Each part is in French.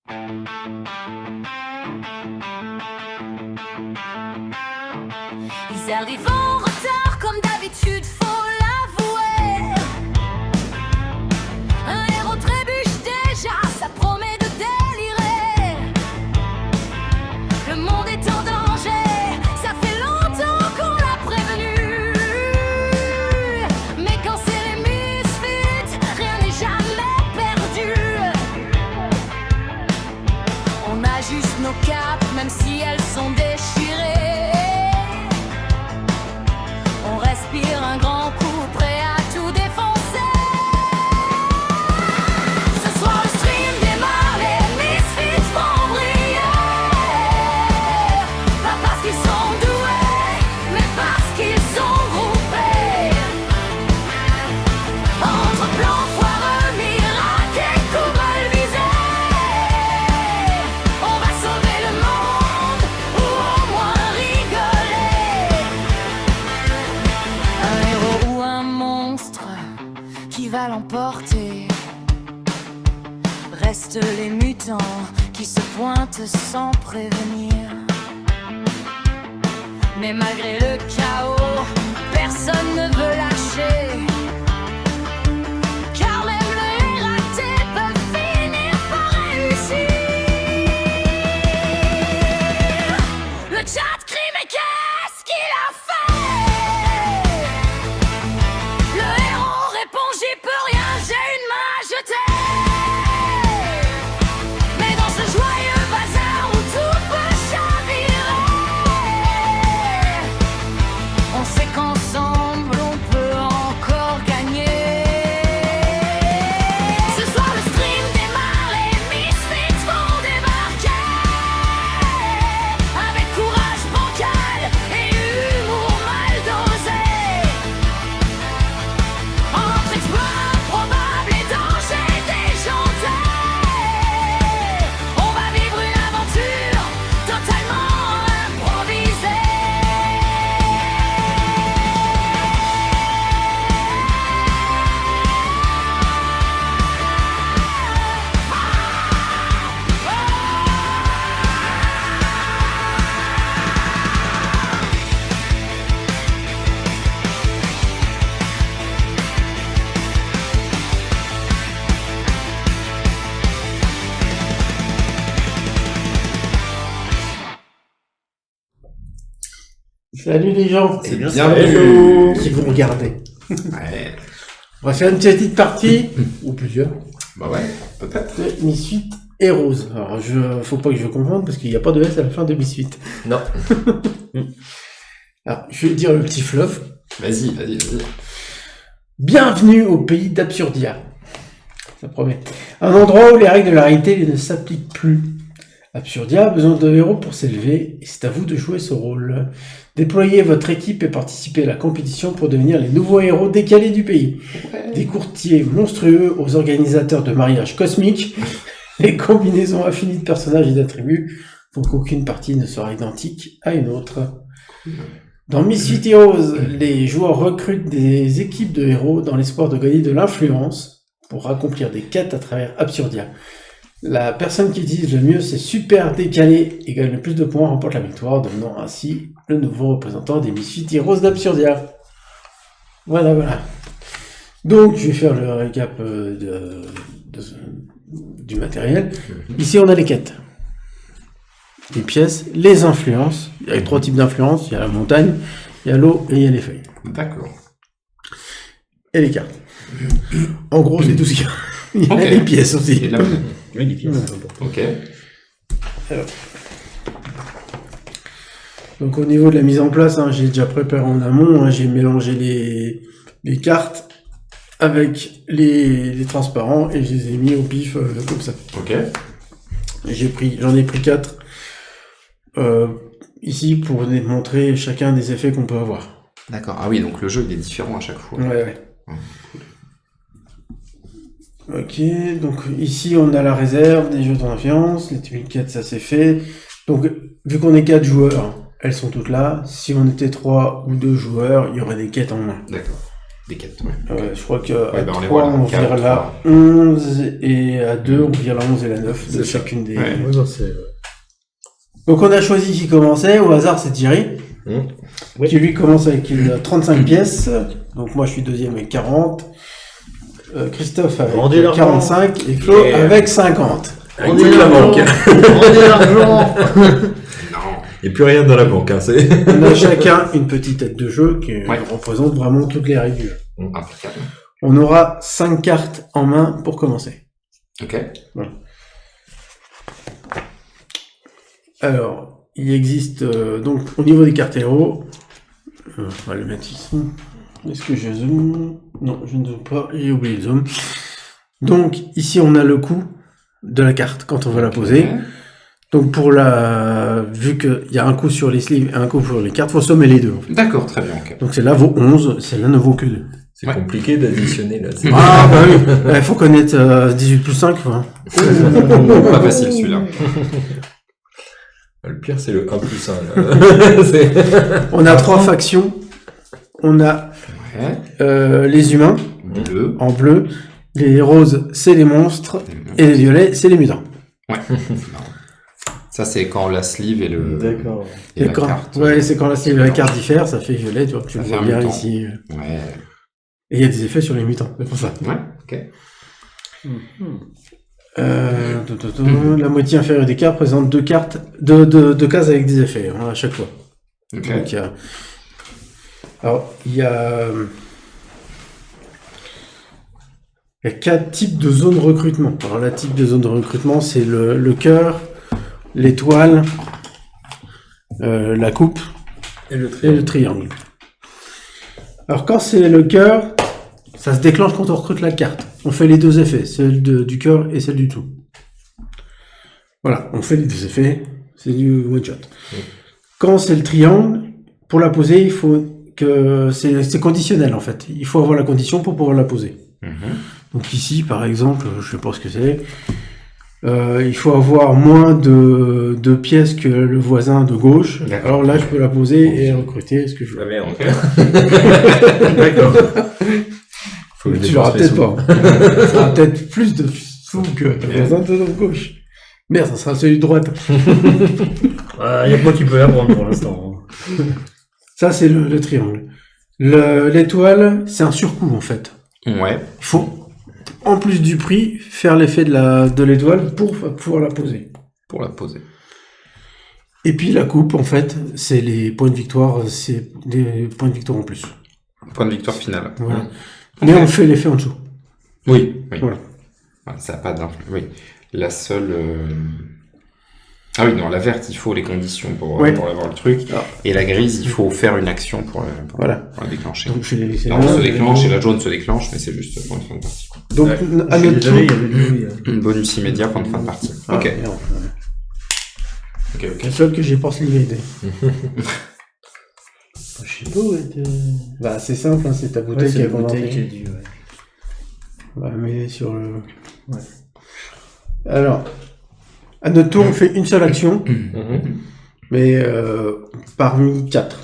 Ils arrivent en retard comme d'habitude, faut l'avouer. Un héros trébuche déjà, ça promet de délirer. Le monde est en danger, ça fait longtemps qu'on l'a prévenu. Mais quand c'est les misfits, rien n'est jamais perdu. On ajuste nos capes, même si elles sont déchirées. On respire un grand coup, prêt à tout défoncer. Ce soir le stream démarre, les misfits vont briller. Pas parce qu'ils sont doués, mais parce qu'ils sont groupés. Entre plans foireux, miracles et coups mal visés, on va sauver le monde, ou au moins rigoler. Un héros ou un monstre qui va l'emporter. Restent les mutants qui se pointent sans prévenir. Mais malgré le chaos, personne ne veut lâcher. Car même les ratés peuvent finir par réussir. Le chat crie mais qu'est-ce qu'il a fait? Le héros répond j'y peux rien, j'ai une main à jeter. Mais dans ce joyeux bazar où tout peut chavirer, on sait qu'ensemble on peut encore gagner. Ce soir le stream démarre, les misfits vont débarquer. Avec courage bancal et humour mal dosé. Entre exploits improbables et dangers déjantés, on va vivre une aventure totalement improvisée. Salut les gens, C'est bien Hello qui vont regarder. Ouais. On va faire une petite partie, ou plusieurs, Bah ouais, peut-être. de Misfit Heroes. Alors, faut pas que je confonde parce qu'il n'y a pas de S à la fin de Misfit. Non. Alors, je vais dire le petit fluff. Vas-y. Bienvenue au pays d'Absurdia. Ça promet. Un endroit où les règles de la réalité ne s'appliquent plus. Absurdia a besoin de héros pour s'élever et c'est à vous de jouer ce rôle. Déployez votre équipe et participez à la compétition pour devenir les nouveaux héros décalés du pays. Des courtiers monstrueux aux organisateurs de mariages cosmiques, les combinaisons infinies de personnages et d'attributs font qu'aucune partie ne sera identique à une autre. Dans Misfit Heroes, les joueurs recrutent des équipes de héros dans l'espoir de gagner de l'influence pour accomplir des quêtes à travers Absurdia. La personne qui utilise le mieux c'est super décalé et gagne le plus de points remporte la victoire, devenant ainsi le nouveau représentant des Misfit Heroes d'Absurdia. Voilà. Donc, je vais faire le récap du matériel. Ici, on a les quêtes. Les pièces, les influences. Il y a 3 types d'influences. Il y a la montagne, il y a l'eau et il y a les feuilles. D'accord. Et les cartes. En gros, c'est tout ce qu'il y a. Il y a Ok. les pièces aussi. Et là, Oui, des pièces. ok. Alors. Donc au niveau de la mise en place, j'ai déjà préparé en amont, j'ai mélangé les cartes avec les transparents et je les ai mis au pif comme ça. Ok. J'en ai pris 4 ici pour vous montrer chacun des effets qu'on peut avoir. D'accord. Ah oui, donc le jeu il est différent à chaque fois. Ouais. Ok, donc ici on a la réserve, des jetons d'influence, les quêtes ça c'est fait. Donc vu qu'on est 4 joueurs, elles sont toutes là. Si on était 3 ou 2 joueurs, il y aurait des quêtes en moins. D'accord. Des quêtes, ouais. Je crois qu'à Ouais, ben, on les 3, voit là. on vire 4, la 11, et à 2, on vire la 11 et la 9 de C'est ça. chacune des... Ouais. Ouais, non, c'est... Donc on a choisi qui commençait, au hasard c'est Thierry, Oui. qui lui commence avec une 35 pièces, donc moi je suis deuxième avec 40, Christophe avec Rendez l'argent. 45 et Flo Yeah. avec 50. On est la banque. On est l'argent. Non. Il n'y a plus rien dans la banque. Hein, c'est... On a chacun une petite tête de jeu qui Ouais. représente vraiment toutes les règles du jeu. Impeccable. On aura 5 cartes en main pour commencer. Ok. Alors, il existe donc au niveau des cartes héros, on va le mettre ici. Est-ce que je zoome? Non, je ne zoome pas, j'ai oublié le zoom. Donc ici on a le coût de la carte quand on va la poser. Donc vu qu'il y a un coup sur les sleeves et un coup sur les cartes, faut sommer les deux. En fait. D'accord, très bien, ok. Donc celle-là vaut 11, celle-là ne vaut que 2. C'est compliqué d'additionner là. C'est... Ah bah oui, il faut connaître 18 plus 5. Quoi. Pas facile celui-là. Le pire, c'est le 1 plus 1. Là. C'est... On a 3 factions. On a Ouais. les humains Bleu. en bleu, les roses c'est les monstres et les violets c'est les mutants. Ouais. Ça, c'est quand la sleeve et le. D'accord. Et la quand, carte. ouais, c'est quand la carte diffère, ça fait violet, tu vois, tu Ça le fait vois un bien mutant. ici. Ouais. Et il y a des effets sur les mutants, c'est pour ça. Ouais, ok. La moitié inférieure des cartes présente 2 cartes, deux cases avec des effets hein, à chaque fois. Ok. Donc, il y a 4 types de zones de recrutement. Alors, la type de zone de recrutement, c'est le cœur, l'étoile, la coupe Et le et le triangle. Alors, quand c'est le cœur, ça se déclenche quand on recrute la carte. On fait les 2 effets, celle du cœur et celle du tout. Voilà, on fait les 2 effets, c'est du one shot. Quand c'est le triangle, pour la poser, il faut que c'est conditionnel en fait. Il faut avoir la condition pour pouvoir la poser. Donc ici, par exemple, je sais pas ce que c'est. Il faut avoir moins de pièces que le voisin de gauche. D'accord. Alors là, je peux la poser et recruter ce que je veux. La merde. D'accord. Faut que je Tu l'auras dépense mes peut-être sous. pas. Tu auras peut-être plus de sous que le voisin de gauche. Merde, ça sera celui de droite. Il y a que moi qui peux apprendre pour l'instant. Ça, c'est le triangle. L'étoile, c'est un surcoût en fait. Ouais. Il faut, en plus du prix, faire l'effet de l'étoile pour pouvoir la poser. Pour la poser. Et puis la coupe, en fait, c'est les points de victoire, c'est des points de victoire en plus. Point de victoire finale. Voilà. Mais on fait l'effet en dessous. Oui. Oui. Voilà. Ouais, ça n'a pas d'influence. Oui. La seule. Ah oui, non, la verte, il faut les conditions pour avoir le truc. Ah. Et la grise, il faut faire une action pour Voilà. la déclencher. Donc je vais les laisser Non, là. on se déclenche et la jaune se déclenche, mais c'est juste pour une fin de partie. Quoi. Donc Ouais. à Je suis notre désolé, tour. il y avait du bruit. Une bonus immédiat pour une fin de partie. Ah, Ok. merde. Ok. Le seul que j'ai pas slivé. Je sais pas où était. Bah c'est simple, hein, c'est ta bouteille qui a bouteille qui a commenté. dit, ouais. On va mettre sur le. Ouais. Alors, à notre tour, on fait une seule action, mais parmi 4.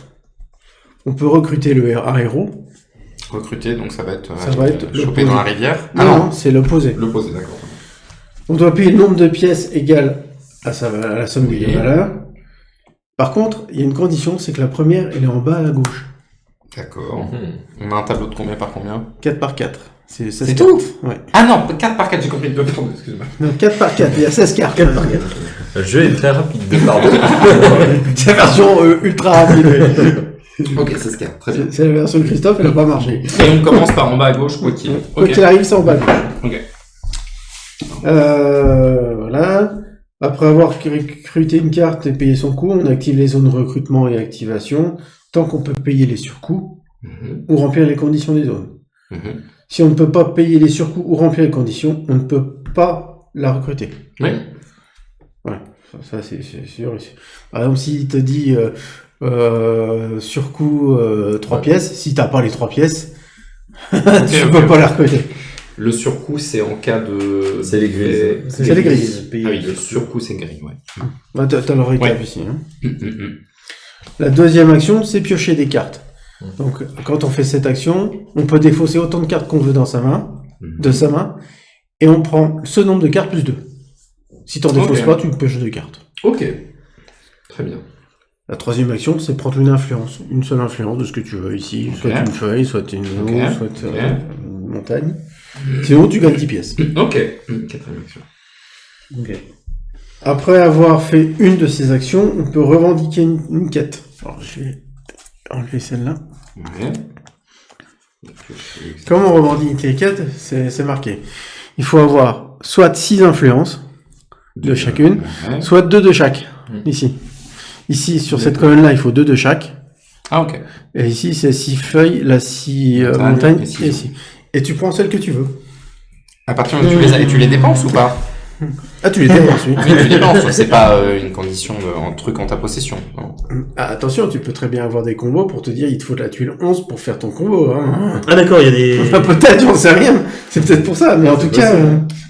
On peut recruter un héros. Recruter, donc ça va être. Ça va être choper l'opposé. dans la rivière. Non, c'est l'opposé. L'opposé, d'accord. On doit payer le nombre de pièces égal à la somme des deux valeurs. Par contre, il y a une condition, c'est que la première, elle est en bas à gauche. D'accord. On a un tableau de combien par combien 4 par 4. C'est 16 C'est cartes. tout Ouais. Ah non, 4 par 4, j'ai compris. Pardon, excuse-moi. Non, 4 par 4, il y a 16 cartes. 4 par 4. Le jeu est très rapide, pardon. C'est la version ultra rapide. Ok, 16 cartes, très bien. C'est la version de Christophe, elle n'a pas marché. Et on commence par en bas à gauche, quoi qu'il. Quoi qu'il arrive, c'est en bas à gauche. Ok. Voilà. Après avoir recruté une carte et payé son coût, on active les zones de recrutement et activation tant qu'on peut payer les surcoûts ou remplir les conditions des zones. Si on ne peut pas payer les surcoûts ou remplir les conditions, on ne peut pas la recruter. Oui. Voilà. Ça c'est sûr. Par exemple, s'il te dit surcoût 3 pièces, si t'as pas les 3 pièces, tu peux pas la recruter. Le surcoût, c'est en cas de. C'est les grises. C'est les grises. Ah oui, le surcoût, c'est gris, ouais. T'as le récap Ouais. ici. Hein. La deuxième action, c'est piocher des cartes. Donc, quand on fait cette action, on peut défausser autant de cartes qu'on veut dans sa main, de sa main, et on prend ce nombre de cartes plus 2. Si t'en défausses pas, tu pioches 2 cartes. Ok. Très bien. La troisième action, c'est prendre une influence. Une seule influence de ce que tu veux ici. Soit une feuille, soit une eau, soit une montagne. Sinon, tu gagnes 10 pièces. Ok. Quatrième action. Ok. Après avoir fait une de ces actions, on peut revendiquer une quête. Alors, je vais enlever celle-là. Ouais. Comment revendiquer les quêtes? C'est marqué. Il faut avoir soit 6 influences de chacune, soit 2 de chaque. Ici. Ici, sur cette colonne-là, il faut 2 de chaque. Ah, ok. Et ici, c'est 6 feuilles, là, 6 montagnes, et ici. Et tu prends celle que tu veux. À partir de tu les dépenses ou pas? Ah, tu les dépenses, oui. Oui, tu dépenses. C'est pas une condition un truc en ta possession. Non. Ah, attention, tu peux très bien avoir des combos pour te dire, il te faut de la tuile 11 pour faire ton combo. Hein. Ah d'accord, il y a des... Enfin, peut-être, j'en sais rien. C'est peut-être pour ça, mais en tout cas,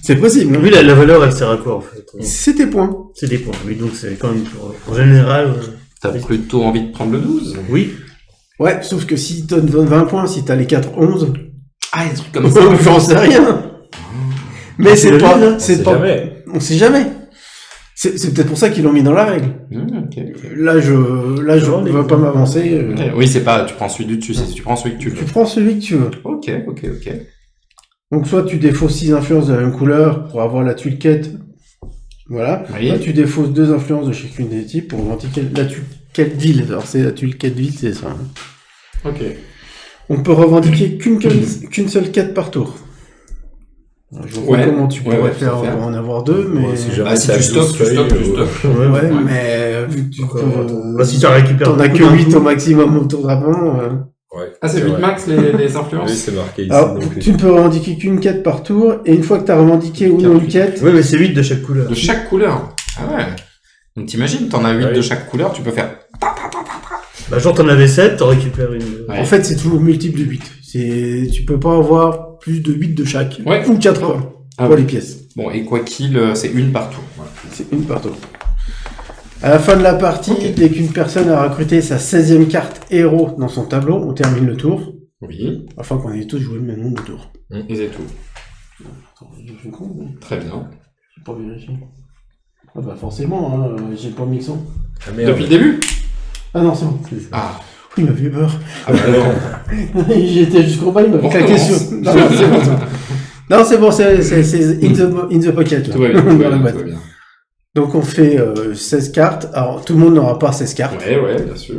c'est possible. Oui, la valeur, elle sert à quoi, en fait? C'est tes points. C'est des points, oui, donc c'est quand même... En général... T'as plutôt envie de prendre le 12? Oui. Ouais, sauf que si tu donnes 20 points, si t'as les 4, 11... Ah, des trucs comme ça. J'en sais rien. Mais c'est pas... C'est pas... jamais. On sait jamais. C'est peut-être pour ça qu'ils l'ont mis dans la règle. Ok. Là, je veux pas m'avancer. Oui, c'est pas, tu prends celui du dessus, c'est tu prends celui que tu veux. Tu prends celui que tu veux. Ok. Donc, soit tu défausses 6 influences de la même couleur pour avoir la tuile quête. Voilà. Oui. Là, tu défausses 2 influences de chacune des types pour revendiquer la tuile quête ville. Alors, c'est la tuile quête ville, c'est ça. Hein. Ok. On peut revendiquer qu'une seule quête par tour. Alors, je vois comment tu pourrais faire pour en avoir 2, mais... Ouais, si jamais Ah, si t'as tu stockes, 12 tu stockes, feuilles, tu stockes. Ouais, mais vu que tu Bah, si tu récupères... t'en as que 8 au maximum autour d'avant. Ouais, Ah, c'est 8 vrai. max les influences? Oui, c'est marqué ici. Alors, donc, tu ne peux revendiquer qu'une quête par tour, et une fois que tu as revendiqué ou non une quête, Oui, mais c'est 8 de chaque couleur. De chaque couleur. Ah ouais. Donc t'imagines, t'en as 8 Ouais. de chaque couleur, tu peux faire... Bah, genre, t'en avais 7, t'en récupères une... Ouais. en fait, c'est toujours multiple de 8. Tu peux pas avoir plus de 8 de chaque. Ouais. Ou 4 Ah pour oui. les pièces. Bon, et quoi qu'il, c'est une par tour. Voilà. C'est une par tour. À la fin de la partie, dès qu'une personne a recruté sa 16e carte héros dans son tableau, on termine le tour, Oui, afin qu'on ait tous joué le même nombre de tours. et c'est tout. Attends, j'ai fait con, mais Très bien. j'ai pas vérifié. Ah bah forcément, hein, j'ai pas mis le son. Ah, merde. Depuis le début? Ah non, c'est bon. Ah. Il m'a fait peur. Ah bah non. J'étais jusqu'au bas, il m'a On fait claquer recommence. sur... Non, non, c'est bon. Non, c'est bon, c'est in the pocket. Là, Tout va bien, dans tout la va bien, boîte. tout va bien. Donc on fait 16 cartes. Alors tout le monde n'aura pas 16 cartes. Ouais, bien sûr.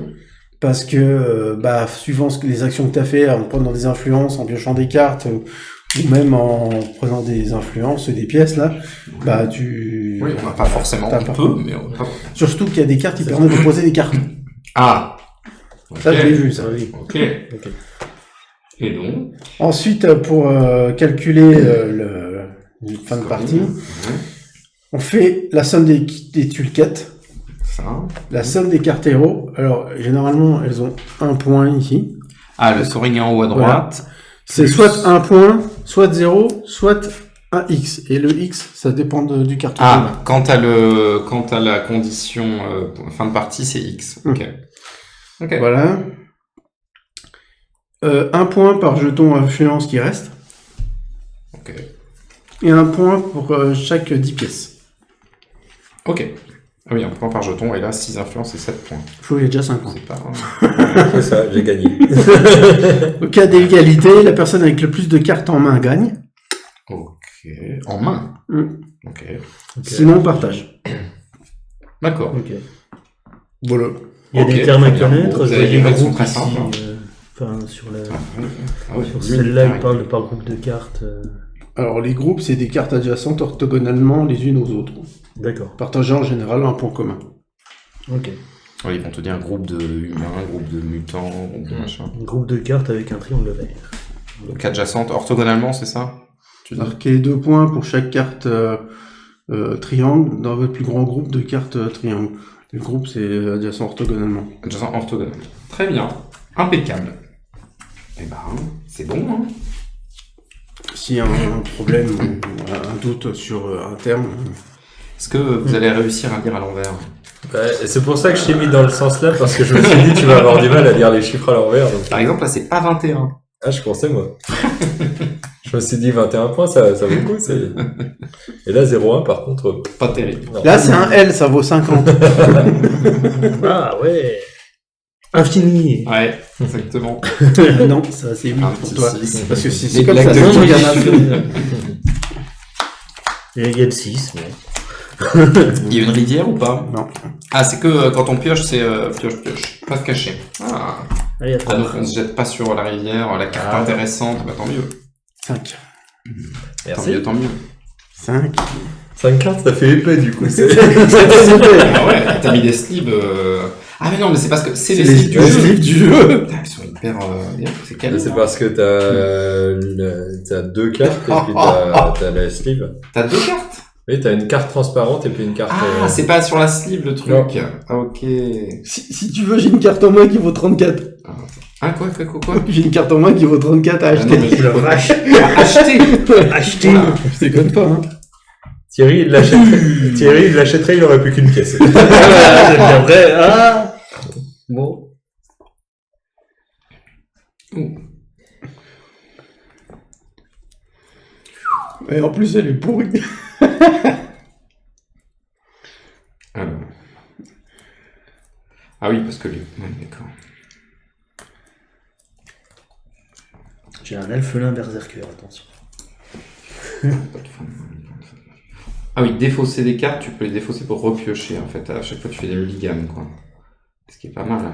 Parce que, suivant les actions que tu as fait, en prenant des influences, en piochant des cartes, ou même en prenant des influences, des pièces, là, tu... Oui, on n'a pas forcément, T'as on pas. peut, mais on n'a pas. Surtout qu'il y a des cartes qui permettent de poser des cartes. Ah. Ça, Ok. je l'ai vu, ça. Ok. Et donc? Ensuite, pour calculer le fin de partie, on fait la somme des tuiles quêtes, Ça. la somme des cartes héros. Alors, généralement, elles ont un point ici. Ah, le scoring est en haut à droite. C'est Plus- soit un point, soit 0, soit un X. Et le X, ça dépend du carton. Ah, quand t'as la condition fin de partie, c'est X. Ok. Ok. Voilà. Un point par jeton influence qui reste. Ok. Et un point pour chaque 10 pièces. Ok. Ah oui, un point par jeton, et là, 6 influences et 7 points. Il faut y a déjà 5 points. C'est pas... C'est ça, j'ai gagné. Au cas d'égalité, la personne avec le plus de cartes en main gagne. Ok. En main. Mm. Ok. Sinon, on partage. D'accord. Ok. Voilà. Il y a Ok, des termes à très bien. connaître, Bon, je vous vois avez des les règles sont groupes très ici, simples, hein. enfin, sur la... Ah oui, Sur oui, celle-là, oui. il parle de par groupe de cartes. Alors, les groupes, c'est des cartes adjacentes orthogonalement les unes aux autres, D'accord. partageant en général un point commun. Ok. Ouais, ils vont te dire un groupe de humains, un groupe de mutants, un groupe de machin. Un groupe de cartes avec un triangle vert. Donc adjacente, orthogonalement, c'est ça? Tu dis? Marquez 2 points pour chaque carte triangle dans votre plus grand groupe de cartes triangle. Le groupe, c'est adjacent orthogonalement. Adjacent, orthogonalement. Très bien. Impeccable. Eh ben, c'est bon, hein? S'il y a un problème ou un doute sur un terme, Est-ce que vous allez réussir à lire à l'envers? Ouais, et c'est pour ça que je t'ai mis dans le sens là, parce que je me suis dit, tu vas avoir du mal à lire les chiffres à l'envers. Donc... Par exemple, là, c'est pas 21. Ah, je pensais, moi. Je me suis dit, 21 points, ça vaut le coup. Et là, 0,1, par contre... Pas terrible. non. Là, c'est un L, ça vaut 50. Ah ouais. Infini. Ouais, exactement. Non, ça c'est 8 Un pour petit toi. 6. Parce que c'est Mais comme l'acte ça. de Non, Non, il y en il a y a le 6, mais... Il y a une rivière ou pas? Non. Ah, c'est que quand on pioche, c'est pioche. Pas caché. Ah. Ah, il y a Ah, donc 3. on se jette pas sur la rivière, la carte Ah. intéressante, bah tant mieux. 5. Merci. Tant mieux. 5. 5 cartes, ça fait épais, du coup. Ah ouais, t'as mis des slibs. Ah mais non, mais c'est parce que c'est les slibs du jeu. du jeu. Putain, ils sont hyper. C'est quel? Là, c'est parce que t'as 2 cartes, et puis t'as la sleeve. T'as 2 cartes? Oui, t'as une carte transparente et puis une carte... Ah, c'est pas sur la sleeve le truc. Non. Ah, ok. Si tu veux, j'ai une carte en main qui vaut 34. Ah, quoi? J'ai une carte en main qui vaut 34 à Ah, acheter. non, mais La vache. Acheter. Acheter. Voilà. Je déconne pas, hein. Thierry, il l'achèterait, il aurait plus qu'une pièce. C'est bien vrai. Ah. Bon. Et en plus, elle est pourrie. Alors. Ah oui, parce que lui. Ouais, d'accord. J'ai un elfelin berserker, attention. Ah oui, défausser des cartes, tu peux les défausser pour repiocher en fait. À chaque fois, tu fais des mulligans, quoi. Ce qui est pas mal.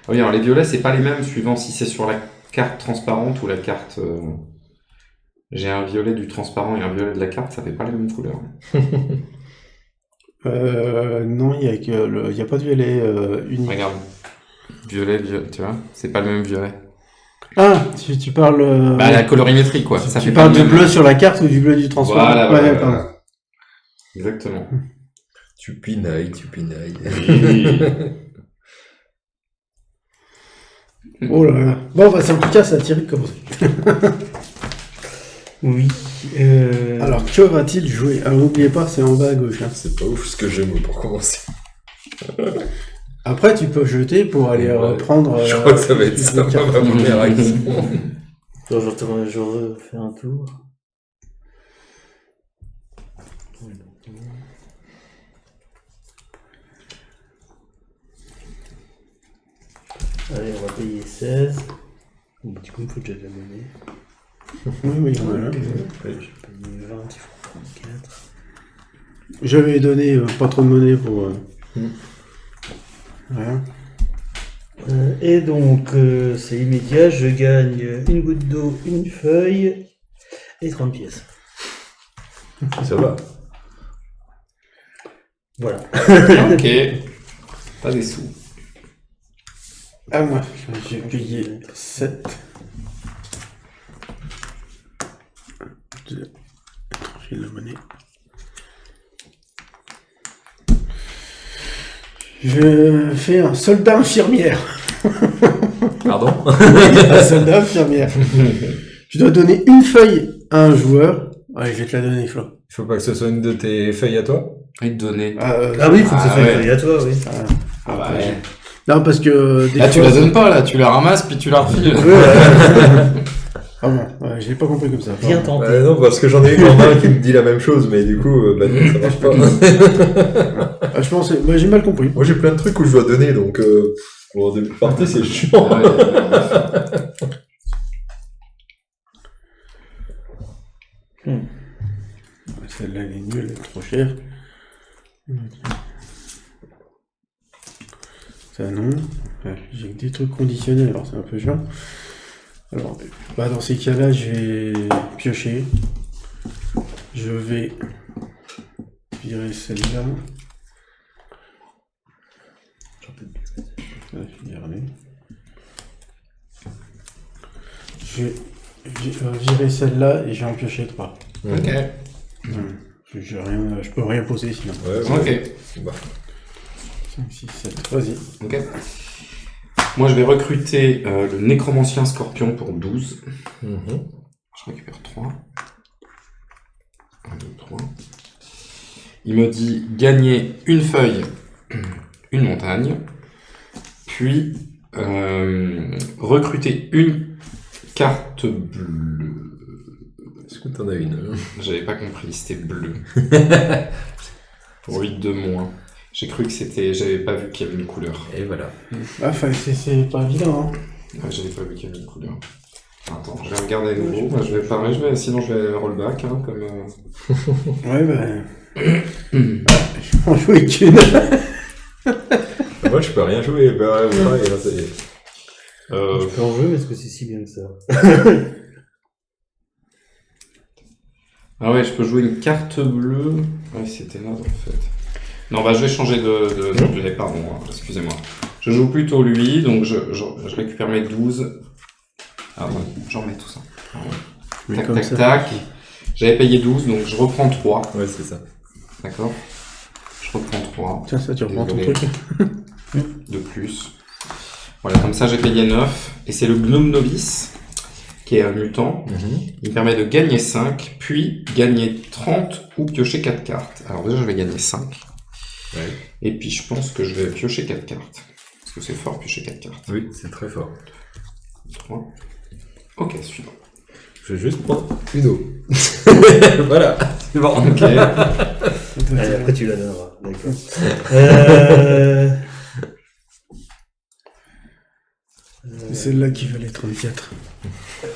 Ah oui, alors les violets, c'est pas les mêmes suivant si c'est sur la carte transparente ou la carte. J'ai un violet du transparent et un violet de la carte, ça fait pas les mêmes couleurs. Non, il y a pas de violet unique. Regarde. Violet, tu vois, c'est pas le même violet. Ah, tu parles... Bah, la colorimétrie, quoi. Ça tu fait parles pas du le même. bleu sur la carte ou du bleu du transparent? Voilà, Ouais, voilà, pardon. voilà. Exactement. Tu pinailles. Oh là là. Bon, bah, c'est en tout cas, ça a tiré de commencer. Oui. Alors, que va-t-il jouer? Alors, n'oubliez pas, c'est en bas à gauche. Hein. C'est pas ouf ce que j'ai, moi, pour commencer. Après, tu peux jeter pour aller Ouais. reprendre... Je crois que ça va être ça, ma première action. Je refais un tour. Allez, on va payer 16. Bon, du coup, il me faut déjà de la monnaie. Oui, voilà. Je vais payer 20, il faut 34. J'avais donné pas trop de monnaie pour... Voilà. Et donc, c'est immédiat, je gagne une goutte d'eau, une feuille et 30 pièces. Ça va. Voilà. Ok. Pas des sous. Ah, moi, j'ai payé 7. 2. J'ai de la monnaie. Je fais un soldat infirmière. Pardon? Un soldat infirmière. Je dois donner une feuille à un joueur. Allez, je vais te la donner, Flo. Il faut pas que ce soit une de tes feuilles à toi? Et de donner. Ah oui, il faut que ça soit ouais. une feuille à toi, oui. Ah bah ouais. Non, parce que... des Là, tu fois- la donnes pas, là, tu la ramasses puis tu la refiles. Ah bon, ouais, je l'ai pas compris comme ça. Bien Pardon. tenté. Non, parce que j'en ai eu quand même un qui me dit la même chose, mais du coup, bah, non, ça marche pas. Ah, je pense... Moi, j'ai mal compris. Moi, j'ai plein de trucs où je dois donner, donc pour en début de partie, c'est chiant. Celle-là, elle est nulle, elle est trop chère. Ça, non. Ouais, j'ai que des trucs conditionnels, alors c'est un peu chiant. Alors, bah, dans ces cas-là, je vais piocher. Je vais virer celle-là. Je vais garder. Je vais virer celle-là et je vais en piocher 3. Ok. Je peux rien poser sinon. Ouais. Ok. Bah, 5, 6, 7, vas-y. Ok. Moi, je vais recruter le nécromancien scorpion pour 12. Je récupère 3. 1, 2, 3. il me dit gagner une feuille, une montagne, puis recruter une carte bleue. Est-ce que t'en as une? J'avais pas compris, c'était bleu. Pour 8 de moins. J'ai cru que c'était... J'avais pas vu qu'il y avait une couleur. Et voilà. Ah, c'est pas évident, hein. Ouais, j'avais pas vu qu'il y avait une couleur. Attends, je vais regarder à nouveau. Bah, je vais parler, sinon je vais rollback, hein, comme... Ouais, bah... je peux en jouer qu'une. Moi, je peux rien jouer. Bah, ouais, et là, ça y est. Je peux en jouer, mais est-ce que c'est si bien que ça? Ah ouais, je peux jouer une carte bleue. Ouais, c'était là, en fait. Non, bah je vais changer de pardon, excusez-moi. Je joue plutôt lui, donc je récupère mes 12. Ah ouais, j'en mets tout ça. Ah ouais. Tac, tac, tac. J'avais payé 12, donc je reprends 3. Ouais, c'est ça. D'accord. Je reprends 3. Tiens, ça, tu reprends ton Désolé. truc. De plus. Voilà, comme ça j'ai payé 9. Et c'est le gnome novice, qui est un mutant. Il me permet de gagner 5, puis gagner 30 ou piocher 4 cartes. Alors déjà je vais gagner 5. Ouais. Et puis je pense que je vais piocher 4 cartes. Parce que c'est fort piocher 4 cartes. Oui, c'est très fort. 3. Ok, suivant. Je vais juste prendre une eau. Voilà, c'est bon. Ok. Allez, après tu la donneras, d'accord. C'est celle-là qui valait 34.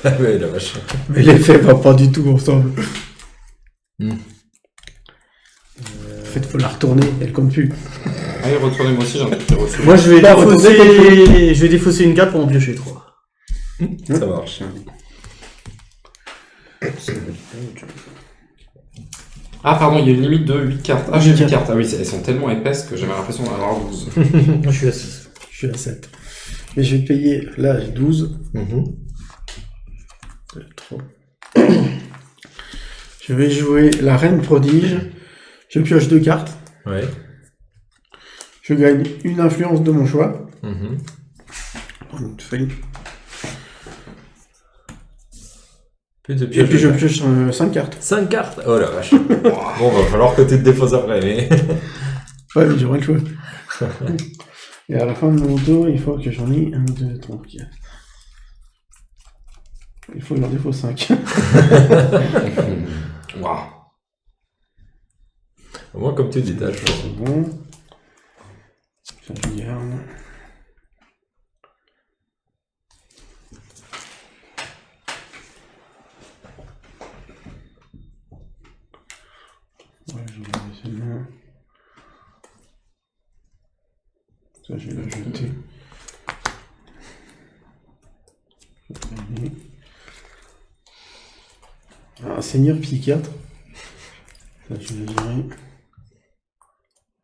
Ah ouais, la vache. Mais l'effet va pas du tout ensemble. En fait, faut la retourner, elle compte plus. Allez, retournez moi aussi, j'ai un truc qui reçu. Moi je vais Bah, défausser une carte pour en piocher 3. Ça marche. Ah pardon, il y a une limite de 8 cartes. Ah, j'ai 8 8 cartes. Ah oui, elles sont tellement épaisses que j'avais l'impression d'en avoir 12. Moi je suis à 6. Je suis à 7. Mais je vais payer, là, j'ai 12. 3. Je vais jouer la reine prodige. Je pioche 2 cartes. Ouais. Je gagne une influence de mon choix. Prends une feuille. Puis tu Et pioches puis je deux pioche 5 cartes. 5 cartes. Oh la vache. Bon, va falloir que tu te défausses après, mais... Ouais, mais j'aurai le choix. Et à la fin de mon tour, il faut que j'en ai 1, 2, 3, 4. Il faut que j'en défausse 5. Waouh. Au moins, comme tu dis, t'as le choix. C'est bon. Ça, je garde. Ouais, je vais garder celle-là. Ça, je vais la jeter. Un seigneur psychiatre. Ça, je vais le virer.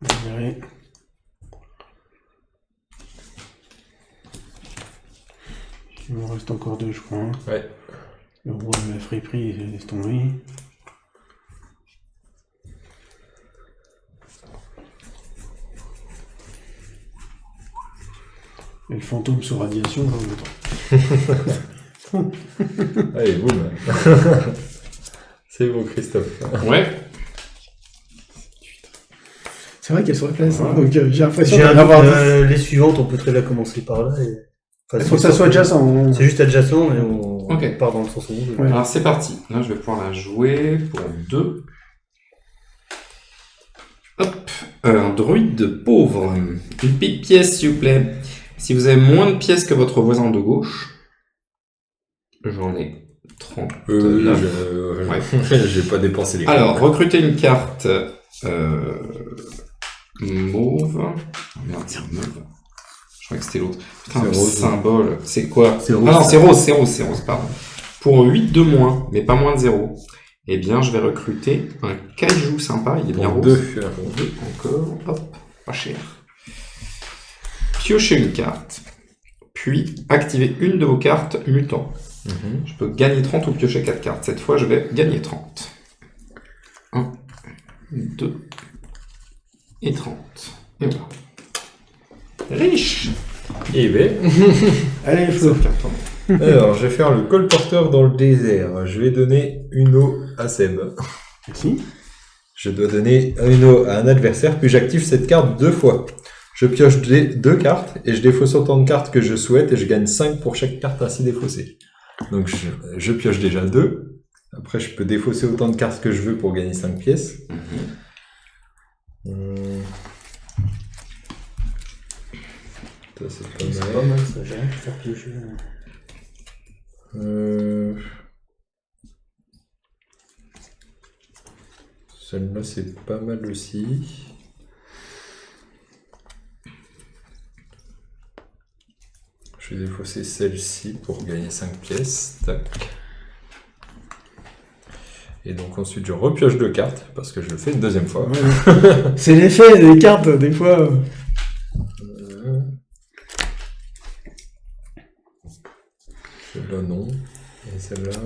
Je vais le virer. Il me reste encore 2, je crois. Hein. Ouais. Le roi de la friperie, il laisse tomber. Et le fantôme sous radiation, j'en veux pas. Allez, boum. C'est beau, Christophe. Ouais. C'est vrai qu'elle se replace, hein, donc j'ai l'impression J'ai d'en avoir 10. les suivantes, on peut très bien commencer par là. Et... Enfin, Il faut que ça soit adjacent. on- C'est juste adjacent, mais on Ok. part dans le sens où on veut. Ouais. Alors c'est parti. Là, je vais pouvoir la jouer pour 2. Hop. Un druide pauvre. Une petite pièce, s'il vous plaît. Si vous avez moins de pièces que votre voisin de gauche, j'en ai 30. là. Ouais. J'ai pas dépensé les Alors, cartes. recrutez une carte mauve. Oh, merde, c'est mauve. Je crois que c'était l'autre. Putain, C'est le rose. symbole. C'est quoi? C'est rose. Ah non, c'est rose, pardon. Pour 8 de moins, mais pas moins de 0, eh bien, je vais recruter un kaiju sympa. Il est bien Pour rose. 2. Pour 2, encore. Hop, pas cher. Piochez une carte. Puis, activez une de vos cartes mutant. Je peux gagner 30 ou piocher 4 cartes. Cette fois, je vais gagner 30. 1, 2 et 30. Et voilà. Riche. Et ben, Allez, Flo. Cette carte, pardon. alors, je vais faire le colporteur dans le désert. Je vais donner une eau à Seb. Merci. Je dois donner un Uno à un adversaire, puis j'active cette carte 2 fois. Je pioche 2 cartes et je défausse autant de cartes que je souhaite et je gagne 5 pour chaque carte ainsi défaussée. Donc je pioche déjà 2. Après, je peux défausser autant de cartes que je veux pour gagner 5 pièces. Ça, C'est pas mal ça, j'ai rien pu faire piocher. Celle-là, c'est pas mal aussi. Je vais défausser celle-ci pour gagner 5 pièces. Tac. Et donc ensuite, je repioche 2 cartes, parce que je le fais une deuxième fois. Ouais. C'est l'effet des cartes, des fois. Celle-là, non. Et celle-là...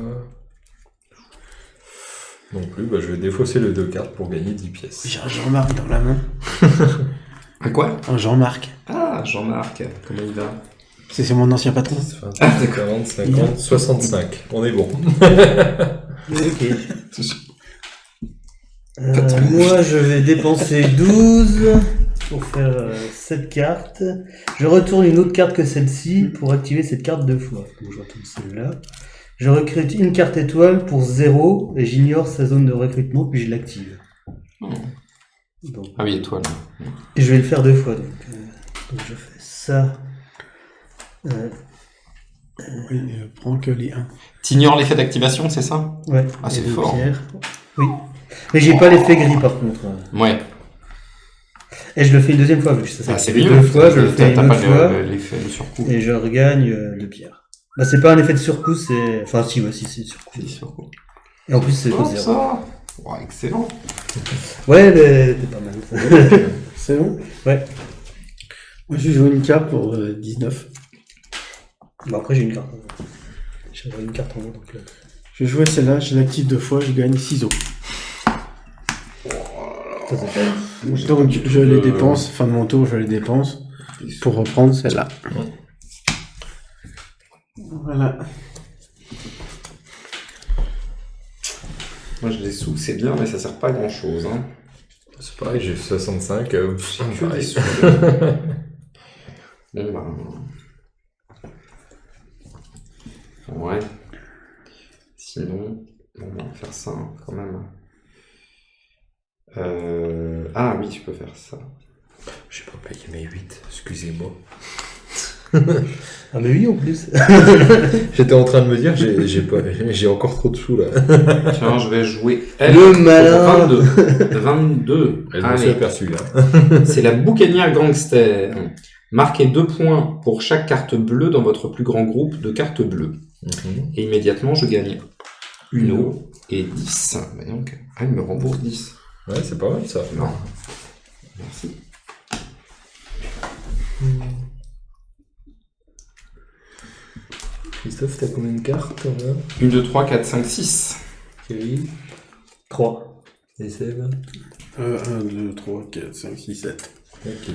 non plus. Bah, je vais défausser les 2 cartes pour gagner 10 pièces. J'ai un Jean-Marc dans la main. Un quoi? Un Jean-Marc. Ah, Jean-Marc, comment il va? C'est mon ancien patron. 20, 40, 50, 65. On est bon. Ok. Moi, je vais dépenser 12 pour faire 7 cartes. Je retourne une autre carte que celle-ci pour activer cette carte 2 fois. Donc, je retourne celle-là. Je recrute une carte étoile pour 0 et j'ignore sa zone de recrutement puis je l'active. Donc, Ah oui, étoile. et je vais le faire 2 fois. Donc je fais ça. Oui, prends que les 1. T'ignores l'effet d'activation, c'est ça? Ouais. Ah, c'est et deux fort. pierres. Oui. Mais j'ai pas l'effet gris par contre. Ouais. Et je le fais une deuxième fois vu que ça Ah, c'est s'active mieux. 2 fois, je le fais T'as une pas autre fois. l'effet de surcoût. Et je regagne le pierre. Bah, c'est pas un effet de surcoût, c'est. Enfin, si, ouais, si, c'est surcoût. C'est surcoût. Et en plus, c'est Oh, 0. ça. Ouais, excellent. Ouais, mais c'est pas mal. C'est bon? Ouais. Moi, je vais jouer une carte pour 19. Bon, après, j'ai une carte. J'ai une carte en haut, donc là. Je vais jouer celle-là, je l'active 2 fois, je gagne 6 os. Ça, c'est fait. Donc, je les dépense, fin de mon tour, je les dépense pour reprendre celle-là. Voilà. Moi, je les sous, c'est bien, mais ça sert pas à grand chose. Hein. C'est pareil, j'ai 65. Pareil. Bon, bah. Ouais. Sinon, bon, on va faire ça hein, quand même. Ah oui, je peux faire ça. J'ai pas payé mes 8, excusez-moi. Ah, mais oui, en plus. J'étais en train de me dire, j'ai encore trop de sous là. Tiens, je vais jouer elle Le pour malin. 22. 22. Je me suis Allez. aperçu là. C'est la boucanière gangster. Marquez 2 points pour chaque carte bleue dans votre plus grand groupe de cartes bleues. Et immédiatement, je gagne une eau et 10. Bah donc, ah, il me rembourse 10. Ouais, c'est pas mal ça. Non. Merci. Christophe, t'as combien de cartes là? 1, 2, 3, 4, 5, 6. Kevin 3. et Seb? 1, 2, 3, 4, 5, 6, 7. Ok.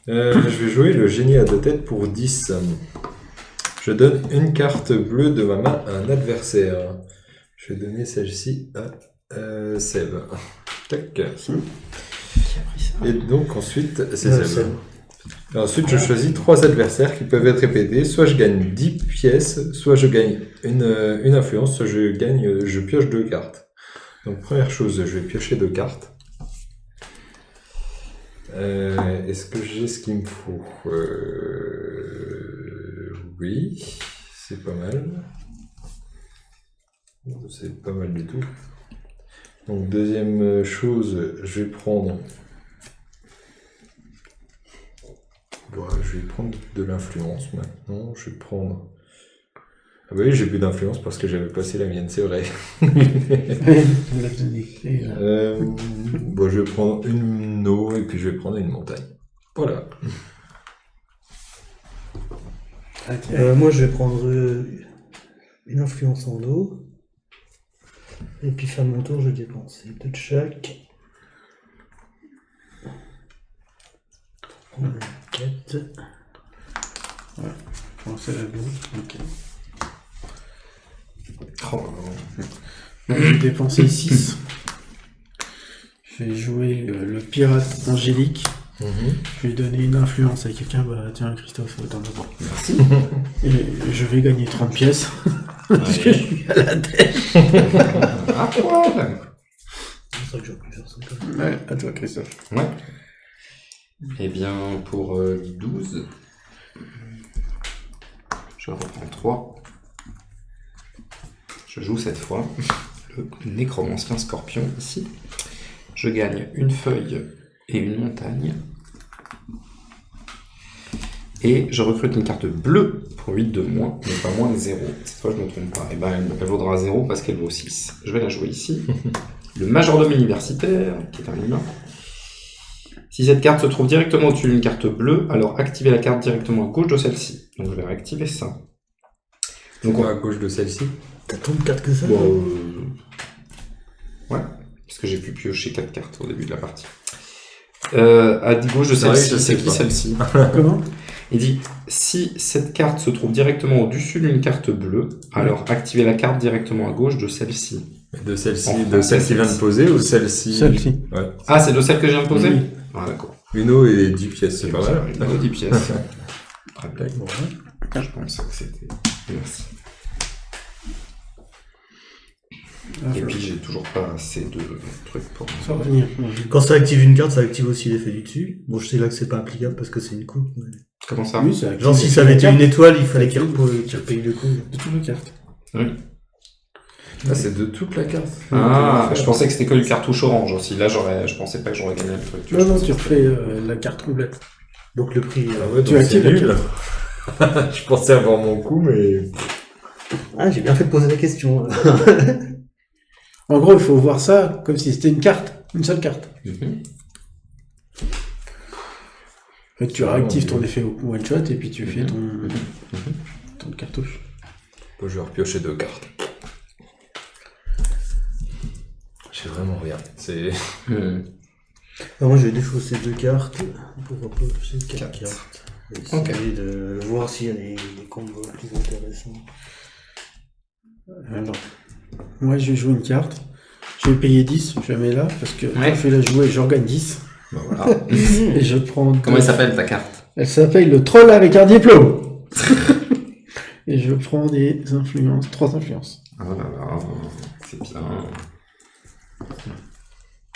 Je vais jouer le génie à 2 têtes pour 10. Je donne une carte bleue de ma main à un adversaire. Je vais donner celle-ci à Seb. Tac. Qui a pris ça? Et donc ensuite, c'est Seb. Seb. Et ensuite, je choisis 3 adversaires qui peuvent être répétés. Soit je gagne 10 pièces, soit je gagne une influence, soit je pioche 2 cartes. Donc première chose, je vais piocher 2 cartes. Est-ce que j'ai ce qu'il me faut? Oui, c'est pas mal. C'est pas mal du tout. Donc deuxième chose, je vais prendre... Voilà, je vais prendre de l'influence maintenant. Je vais prendre... Ah bah oui, j'ai plus d'influence parce que j'avais passé la mienne, c'est vrai. Bon, je vais prendre une eau et puis je vais prendre une montagne. Voilà. Moi, je vais prendre une influence en eau. Et puis, fin de mon tour, je dépense 2 de chaque. 4. Ouais, c'est la blue. Ok. Oh, Donc, j'ai dépensé 6. Je vais jouer le pirate Angélique. Je vais donner une influence à quelqu'un. Bah tiens, Christophe, t'en as pas. Merci. Et je vais gagner 30 pièces. Parce que je suis à la tête. Ah, poil. C'est ça que j'aurais pu faire ça comme ça. Ouais, à toi, Christophe. Ouais. Eh bien, pour 12, je reprends 3. Je joue cette fois le nécromancien scorpion ici. Je gagne une feuille et une montagne. Et je recrute une carte bleue pour 8 de moins, mais pas moins de 0. Cette fois, je ne me trompe pas. Et ben, elle vaudra 0 parce qu'elle vaut 6. Je vais la jouer ici. Le majordome universitaire, qui est un humain. Si cette carte se trouve directement au-dessus d'une carte bleue, alors activez la carte directement à gauche de celle-ci. Donc je vais réactiver ça. Donc à gauche de celle-ci. T'as tant de cartes que ça? Bon, ouais, parce que j'ai pu piocher 4 cartes au début de la partie. À gauche de C'est vrai que celle-ci, je sais c'est qui pas. celle-ci? Comment? Il dit, si cette carte se trouve directement au-dessus d'une carte bleue, alors activez la carte directement à gauche de celle-ci. De celle-ci, En de français, celle qui vient de celle-ci. poser ou celle-ci? Celle-ci. Ouais. Ah, c'est de celle que je viens de poser? Oui. Ah, d'accord. Une eau et 10 pièces, c'est pas mal. Une 10 pièces. Très bien. Bon, Je pensais que c'était... Merci. Et puis j'ai toujours pas assez de trucs pour... Ça va venir. Quand ça active une carte, ça active aussi l'effet du dessus. Bon, je sais là que c'est pas applicable parce que c'est une coupe. Mais... Comment ça? Oui, c'est Genre, si ça avait été une étoile, il fallait qu'il repaye le coup. De toutes les cartes. Oui. Ah, c'est de toute la carte. Ah, je pensais que c'était que le cartouche orange aussi. Là, je pensais pas que j'aurais gagné le truc. Non, non, pensais tu que refais la carte complète. Donc le prix. Ah ouais, Tu donc actives c'est la nul. Je pensais avoir mon coup, mais... Ah, j'ai bien fait de poser la question. En gros, il faut voir ça comme si c'était une carte. Une seule carte. Mhm. En fait, tu réactives ton effet one shot et puis tu fais ton cartouche. Bon, je vais repiocher 2 cartes. J'ai vraiment rien. C'est... Mhm. Alors moi, je vais défausser 2 cartes pour reposer 4 Quatre. cartes. Et essayer de voir s'il y a des combos plus intéressants. Alors, moi, je vais jouer une carte. Je vais payer 10, je la mets là, parce que Ouais. quand je vais la jouer, j'en gagne 10. Bah voilà. Et je prends... Comment elle s'appelle ta carte? Elle s'appelle le troll avec un diplôme. Et je prends des influences, 3 influences. Ah là là, c'est bien.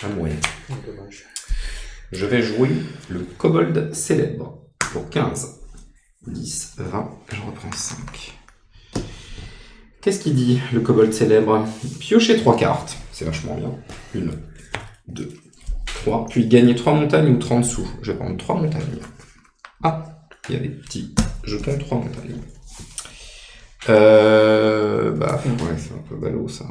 Ah moyen. Dommage. Je vais jouer le kobold célèbre pour 15. 10, 20, je reprends 5. Qu'est-ce qu'il dit, le kobold célèbre? Piochez 3 cartes, c'est vachement bien. 1, 2, 3. Puis gagnez 3 montagnes ou 30 sous. Je vais prendre 3 montagnes. Ah, il y a des petits jetons 3 montagnes. Bah, ouais, c'est un peu ballot ça.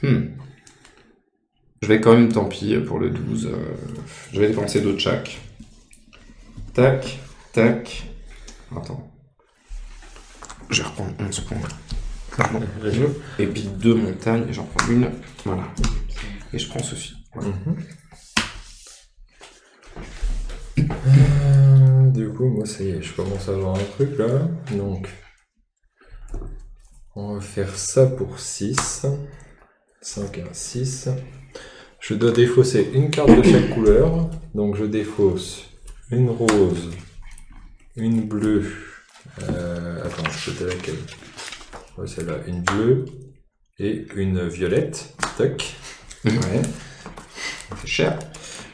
Je vais quand même, tant pis, pour le 12. Je vais dépenser 2 de chaque. Tac, tac. Attends. Je vais reprendre 11 points. Pardon. Et puis 2 montagnes, et j'en prends une. Voilà. Et je prends ceci. Voilà. Du coup, moi, ça y est, je commence à avoir un truc, là. Donc, on va faire ça pour 6. 5 et 1, 6. Je dois défausser une carte de chaque couleur. Donc, je défausse une rose, une bleue. Attends, c'était laquelle? Ouais, celle-là, une bleue et une violette. Toc. Ouais. C'est cher.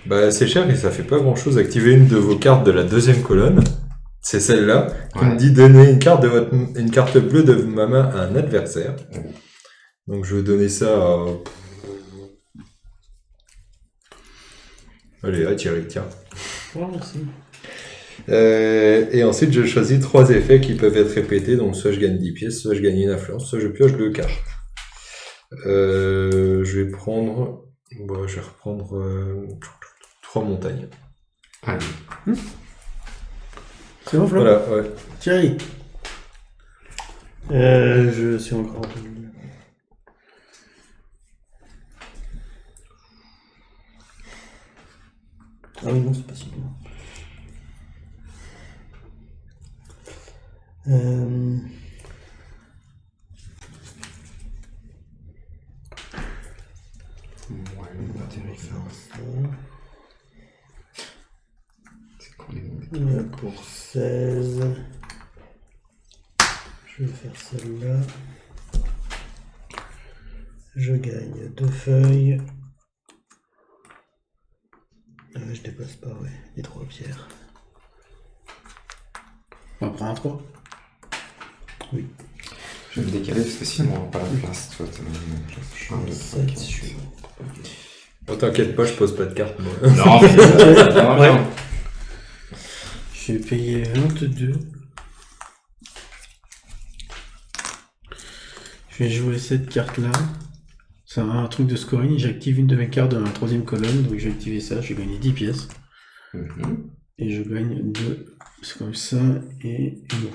Bah, c'est cher et ça fait pas grand chose. Activez une de vos cartes de la deuxième colonne. C'est celle-là qui Ouais. me dit donner une carte une carte bleue de ma main à un adversaire. Donc je vais donner ça à... Allez, à Thierry, tiens. Oh, merci. Et ensuite, je choisis 3 effets qui peuvent être répétés. Donc soit je gagne 10 pièces, soit je gagne une influence, soit je pioche 2 cartes. Je vais prendre... Bon, je vais reprendre 3 montagnes. Allez. C'est bon, Flo? Voilà, ouais. Thierry. Je suis encore... Ah oui, non, c'est pas si bien. Ouais, pas terrible. C'est qu'on est... Pour 16. Je vais faire celle-là. Je gagne 2 feuilles. Je dépasse pas, ouais, les 3 pierres. On va prendre un 3. Oui. Je vais me décaler parce que sinon on n'aura pas la place. Toi, t'as un, deux, trois, 7, quatre, huit. Oh, t'inquiète pas, je pose pas de carte, moi. Non, mais ça va bien. Je vais payer 22. Je vais jouer cette carte-là. C'est un truc de scoring. J'active une de mes cartes dans la 3e colonne. Donc je vais activer ça. Je vais gagner 10 pièces. Mhm. Et je gagne 2. C'est comme ça. Et une eau.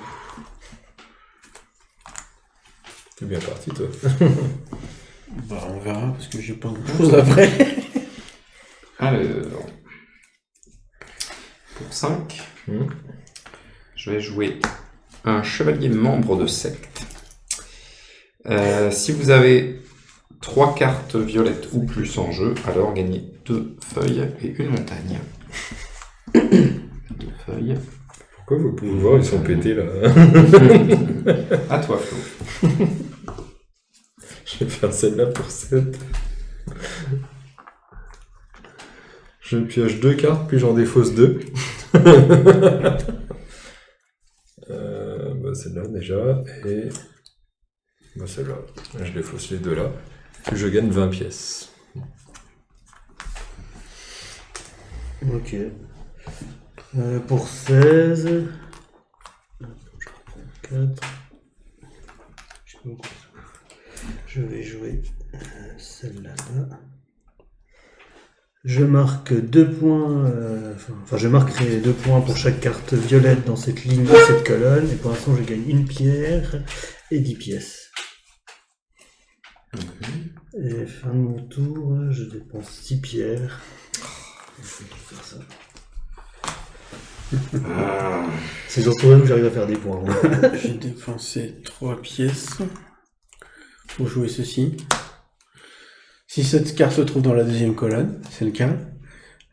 T'es bien parti, toi. Bah, on verra parce que j'ai pas grand chose après. Alors, pour 5, je vais jouer un chevalier membre de secte. Si vous avez 3 cartes violettes ou plus en jeu, alors gagnez 2 feuilles et une montagne. 2 feuilles. Pourquoi vos pouvoirs, ils sont pétés, là? À toi, Flo. Je vais faire celle-là pour 7. Je pioche 2 cartes, puis j'en défausse 2. Celle-là déjà, et celle-là. Je défausse les deux là. Puis je gagne 20 pièces. Ok. Pour 16. Je reprends 4. Je vais jouer celle-là. Je marque 2 points. Je marquerai 2 points pour chaque carte violette dans cette ligne, dans cette colonne. Et pour l'instant, je gagne une pierre et 10 pièces. Et fin de mon tour, je dépense 6 pierres. Il faut tout faire ça. C'est surtout là où j'arrive à faire des points. J'ai dépensé 3 pièces pour jouer ceci. Si cette carte se trouve dans la 2e colonne, c'est le cas,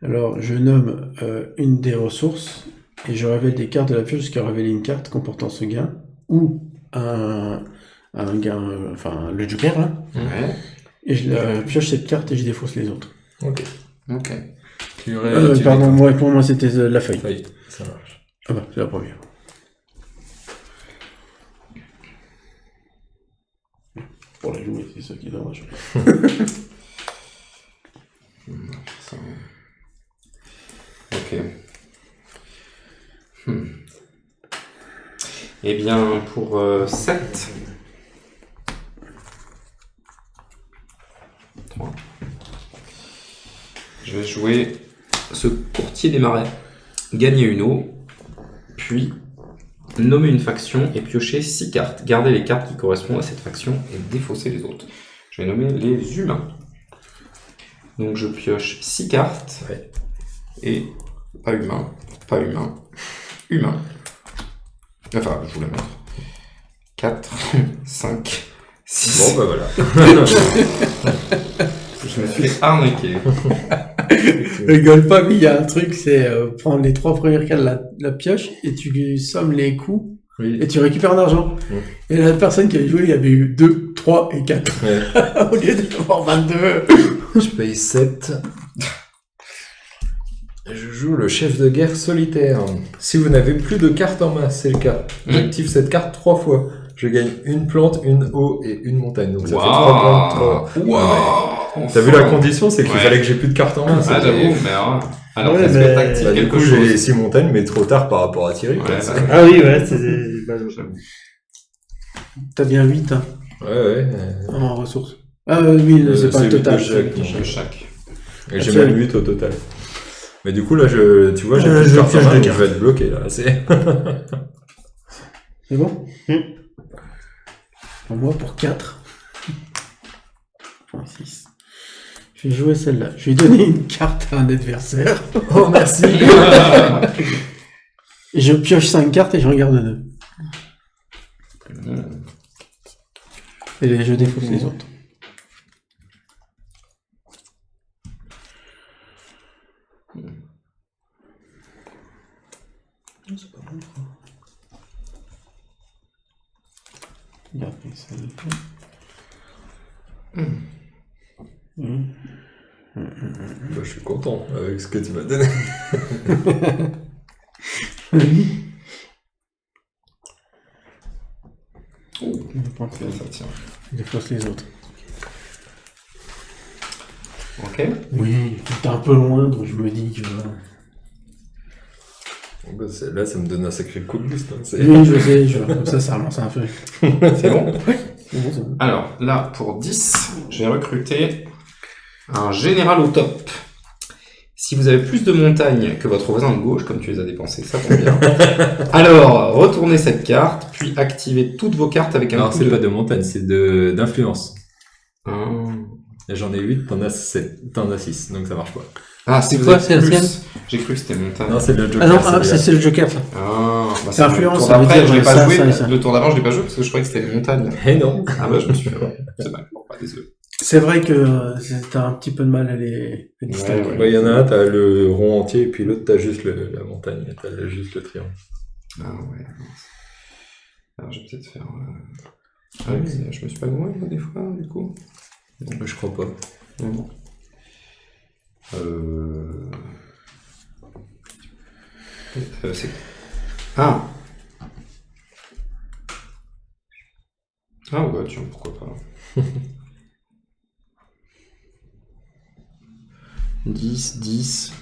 alors je nomme une des ressources et je révèle des cartes de la pioche jusqu'à révéler une carte comportant ce gain ou un gain, enfin le joker là. Ouais. Et je pioche cette carte et je défausse les autres. Ok. Ok. Pardon, pour moi c'était la feuille. Feuille, ça marche. Ah bah, c'est la première. Pour la jouer, c'est ça qui est dommage. Ok. Eh bien, pour 7. 3. Je vais jouer ce courtier des marais. Gagner une eau, puis nommer une faction et piocher 6 cartes. Garder les cartes qui correspondent à cette faction et défausser les autres. Je vais nommer les humains. Donc je pioche 6 cartes. Ouais. Et pas humain, pas humain, humain. Enfin, je vous la montre. 4, 5, 6. Bon, bah voilà. Je me suis fait arnaquer. Rigole pas, mais il y a un truc, c'est prendre les 3 premières cartes de la pioche et tu sommes les coups Oui. et tu récupères un argent. Et la personne qui avait joué, il avait eu 2, 3 et 4. Ouais. Au lieu d'avoir 22. Je paye 7. Je joue le chef de guerre solitaire. Si vous n'avez plus de cartes en main, c'est le cas. J'active cette carte 3 fois. Je gagne une plante, une eau et une montagne. Donc ça fait 3 plantes, 3. Wow. T'as vu la condition, c'est qu'il Ouais. fallait que j'ai plus de cartes en main. Ah, j'avoue, mais alors Ouais, est-ce mais- que t'actives Bah, du quelque coup, j'ai chose 6 montagnes, mais trop tard par rapport à Thierry. quoi. Ouais, bah, Ah oui, ouais, c'est. j'avoue. T'as bien 8 hein, Ouais. en ressources. Ah oui, c'est pas le celui total. de chaque, De chaque. Et j'ai même 8 au total. Mais du coup, là, tu vois, j'ai plus de je cartes en pioche main, deux donc je cartes. vais être bloqué, là. C'est... C'est bon Pour moi, pour 4. Pour 6. Je vais jouer celle-là. Je vais donner une carte à un adversaire. Oh, merci. Et je pioche 5 cartes et je regarde 2. Et je défausse les autres. Bah, je suis content avec ce que tu m'as donné. Ça tient. Je défausse les autres. Ok. Oui, t'es un peu loin, donc je me dis que... Bon, bah, là, ça me donne un sacré coup de boost. Hein, Oui, je sais, comme ça relance un peu. C'est bon. C'est bon, c'est bon. Alors, là, pour 10, j'ai recruté un général au top. Si vous avez plus de montagnes que votre voisin de gauche, comme tu les as dépensées, ça tombe bien. Alors, retournez cette carte, puis activez toutes vos cartes avec un Alors, coup c'est de... pas de montagne, c'est d'influence. Ah. Et j'en ai 8, t'en as 7, t'en as 6, donc ça marche pas. Ah, c'est quoi, quoi, c'est la plus. sienne J'ai cru que c'était montagne. Non, c'est le Joker. Ah non, celui-là. c'est le Joker, ça. Ah, bah C'est influence, le tour ça veut d'après, dire je l'ai pas ça, joué. ça et ça. Le tour d'avant, je l'ai pas joué parce que je croyais que c'était les montagnes. Eh non. Ah bah, je me suis fait... ouais. C'est mal. Bon, pas désolé. C'est vrai que t'as un petit peu de mal à les distinguer. Ouais. Ouais, il y en a un, t'as le rond entier, et puis l'autre, t'as juste la montagne, t'as juste le triangle. Ah ouais. mince. Alors, je vais peut-être faire... Ah oui, je me suis pas gouré, moi, des fois, du coup. Je crois pas. Non. C'est... Ah. Ah ouais, tiens, pourquoi pas. 10.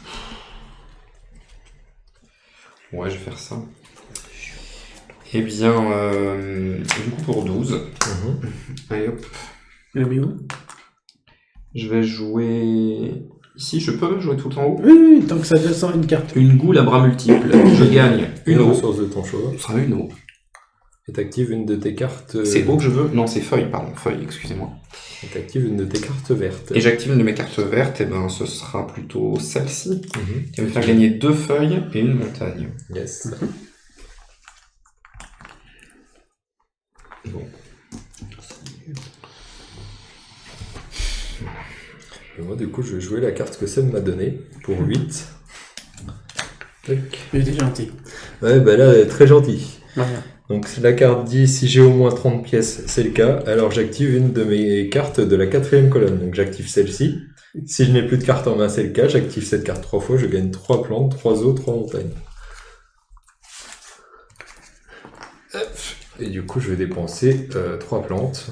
Ouais, je vais faire ça. Eh bien, du coup, pour 12. Allez, hop. Le bio. Je vais jouer... Ici, je peux jouer tout en haut. Oui, tant que ça descend une carte. Une goule à bras multiples. Je gagne une eau. ressource de ton choix. Ce sera une eau. Et t'actives une de tes cartes. C'est eau que je veux. Non, c'est feuille, pardon. Feuille, excusez-moi. Et t'actives une de tes cartes vertes. Et j'active une de mes cartes vertes, et ben ce sera plutôt celle-ci. Mhm. Qui va me faire gagner 2 feuilles et une montagne. Yes. Bon. Et moi, du coup, je vais jouer la carte que Seb m'a donnée pour 8. Tac. Il était gentil. Ouais, bah là, elle est très gentil. Voilà. Donc la carte dit si j'ai au moins 30 pièces, c'est le cas, alors j'active une de mes cartes de la 4e colonne. Donc j'active celle-ci. Si je n'ai plus de cartes en main, c'est le cas, j'active cette carte 3 fois, je gagne 3 plantes, 3 eaux, 3 montagnes. Et du coup, je vais dépenser 3 plantes.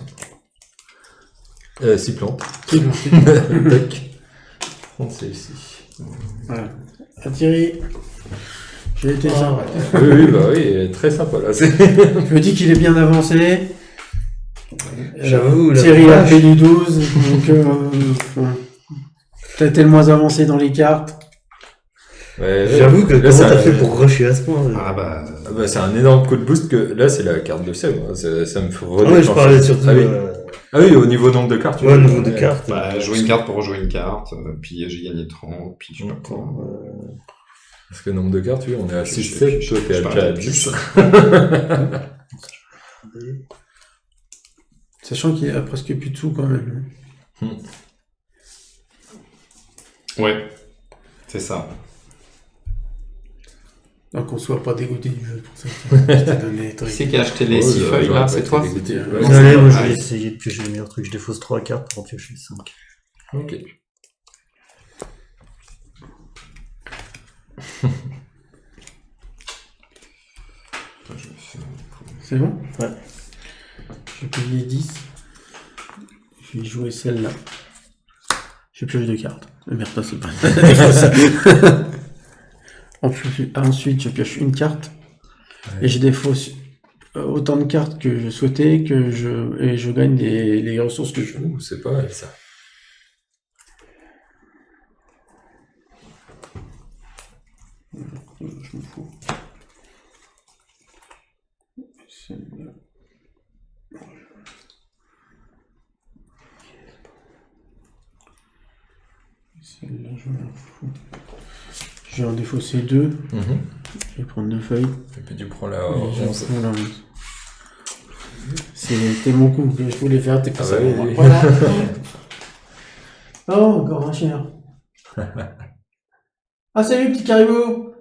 6 plantes. Tac. Prendre celle-ci. Voilà. Thierry, j'ai été sympa. Oui, bah oui, elle est très sympa là. Je me dis qu'il est bien avancé. J'avoue, la Thierry a vache. fait du 12, donc t'as été le moins avancé dans les cartes. Ouais, J'avoue que là, comment ça- t'as fait pour rusher à ce point Ah bah... Ah bah, c'est un énorme coup de boost que là c'est la carte de Seb, hein. Ça me fait Ah ouais, je redéclencher. parlais surtout. Ah oui. Ah oui, au niveau nombre de cartes. tu Ouais, vois. niveau de cartes. Bah, jouer une carte pour rejouer une carte, puis j'ai gagné 30, puis je sais pas quoi. Parce que nombre de cartes, oui, on est à Je- 6-7, je- toi t'es je déjà parlais à de 10. Sachant qu'il a presque plus de sous quand même. Ouais, c'est ça. Donc on soit pas dégoûté du jeu pour ça. Je t'ai donné des Qui trucs. c'est qui a acheté les Oh, 6 j'aurais feuilles pas là? été C'est toi? dégoûté. Non, Ouais. c'est Désolé, pas moi je pareil. vais essayer de piocher le meilleur truc. Je défausse 3 cartes pour en piocher 5. Ok. Je vais faire- C'est bon? Ouais. J'ai payé 10. Je vais jouer celle-là. J'ai pioché 2 cartes. Merde, pas c'est pas. Ensuite, je pioche une carte. Ouais. Et je défausse autant de cartes que je souhaitais et je gagne les ressources que je veux. Ouh, c'est pas mal ça. Je m'en fous. Celle-là. Celle-là, je m'en fous. Je vais en défausser 2. Je vais prendre 2 feuilles. Et puis tu prends la Et je 11. prends la 11. C'était mon coup que je voulais faire, t'es pas Ah ça bah pour moi. oui. Voilà. Oh, encore un chien. Ah, salut, petit caribou.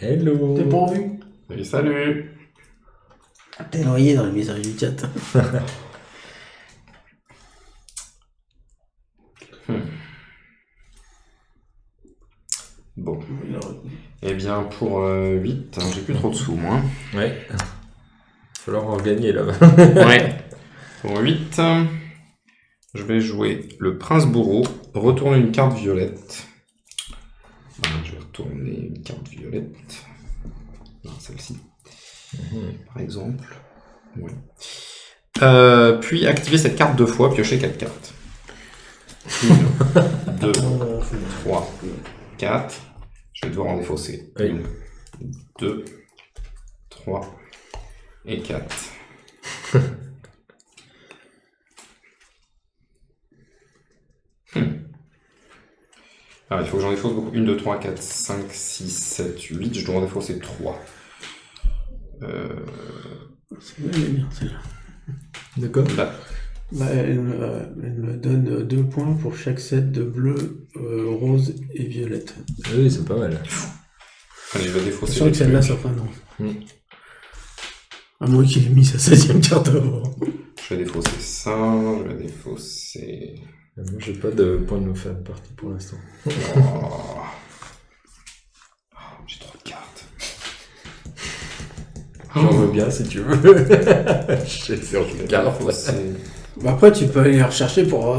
Hello. T'es pourvu. Salut, salut! T'es noyé dans les messages du chat. Eh bien, pour 8, j'ai plus trop de sous, moi. Ouais. Il va falloir en gagner là. Ouais. Pour 8, je vais jouer le prince bourreau, retourner une carte violette. Voilà, je vais retourner une carte violette. Non, celle-ci. Par exemple. Ouais. Puis activer cette carte 2 fois, piocher 4 cartes. 1, 2, 3, 4. Je vais devoir en défausser. Oui. 1, 2, 3 et 4. Alors, il faut que j'en défausse beaucoup. 1, 2, 3, 4, 5, 6, 7, 8. Je dois en défausser 3. Elle est bien, celle-là. D'accord. Là. Bah, elle me donne 2 points pour chaque set de bleu, rose et violette. Oui, c'est pas mal. Allez, je vais C'est défausser. sûr que celle-là, ça fera non. Mm. À moins qu'il ait mis sa 16e carte avant. Je vais défausser ça. Je vais défausser. Moi, j'ai pas de point de fin de partie pour l'instant. Oh. J'ai trop de cartes. J'en veux bien si tu veux. J'ai sur Je vais une carte. défausser. Bah après, tu peux aller les rechercher pour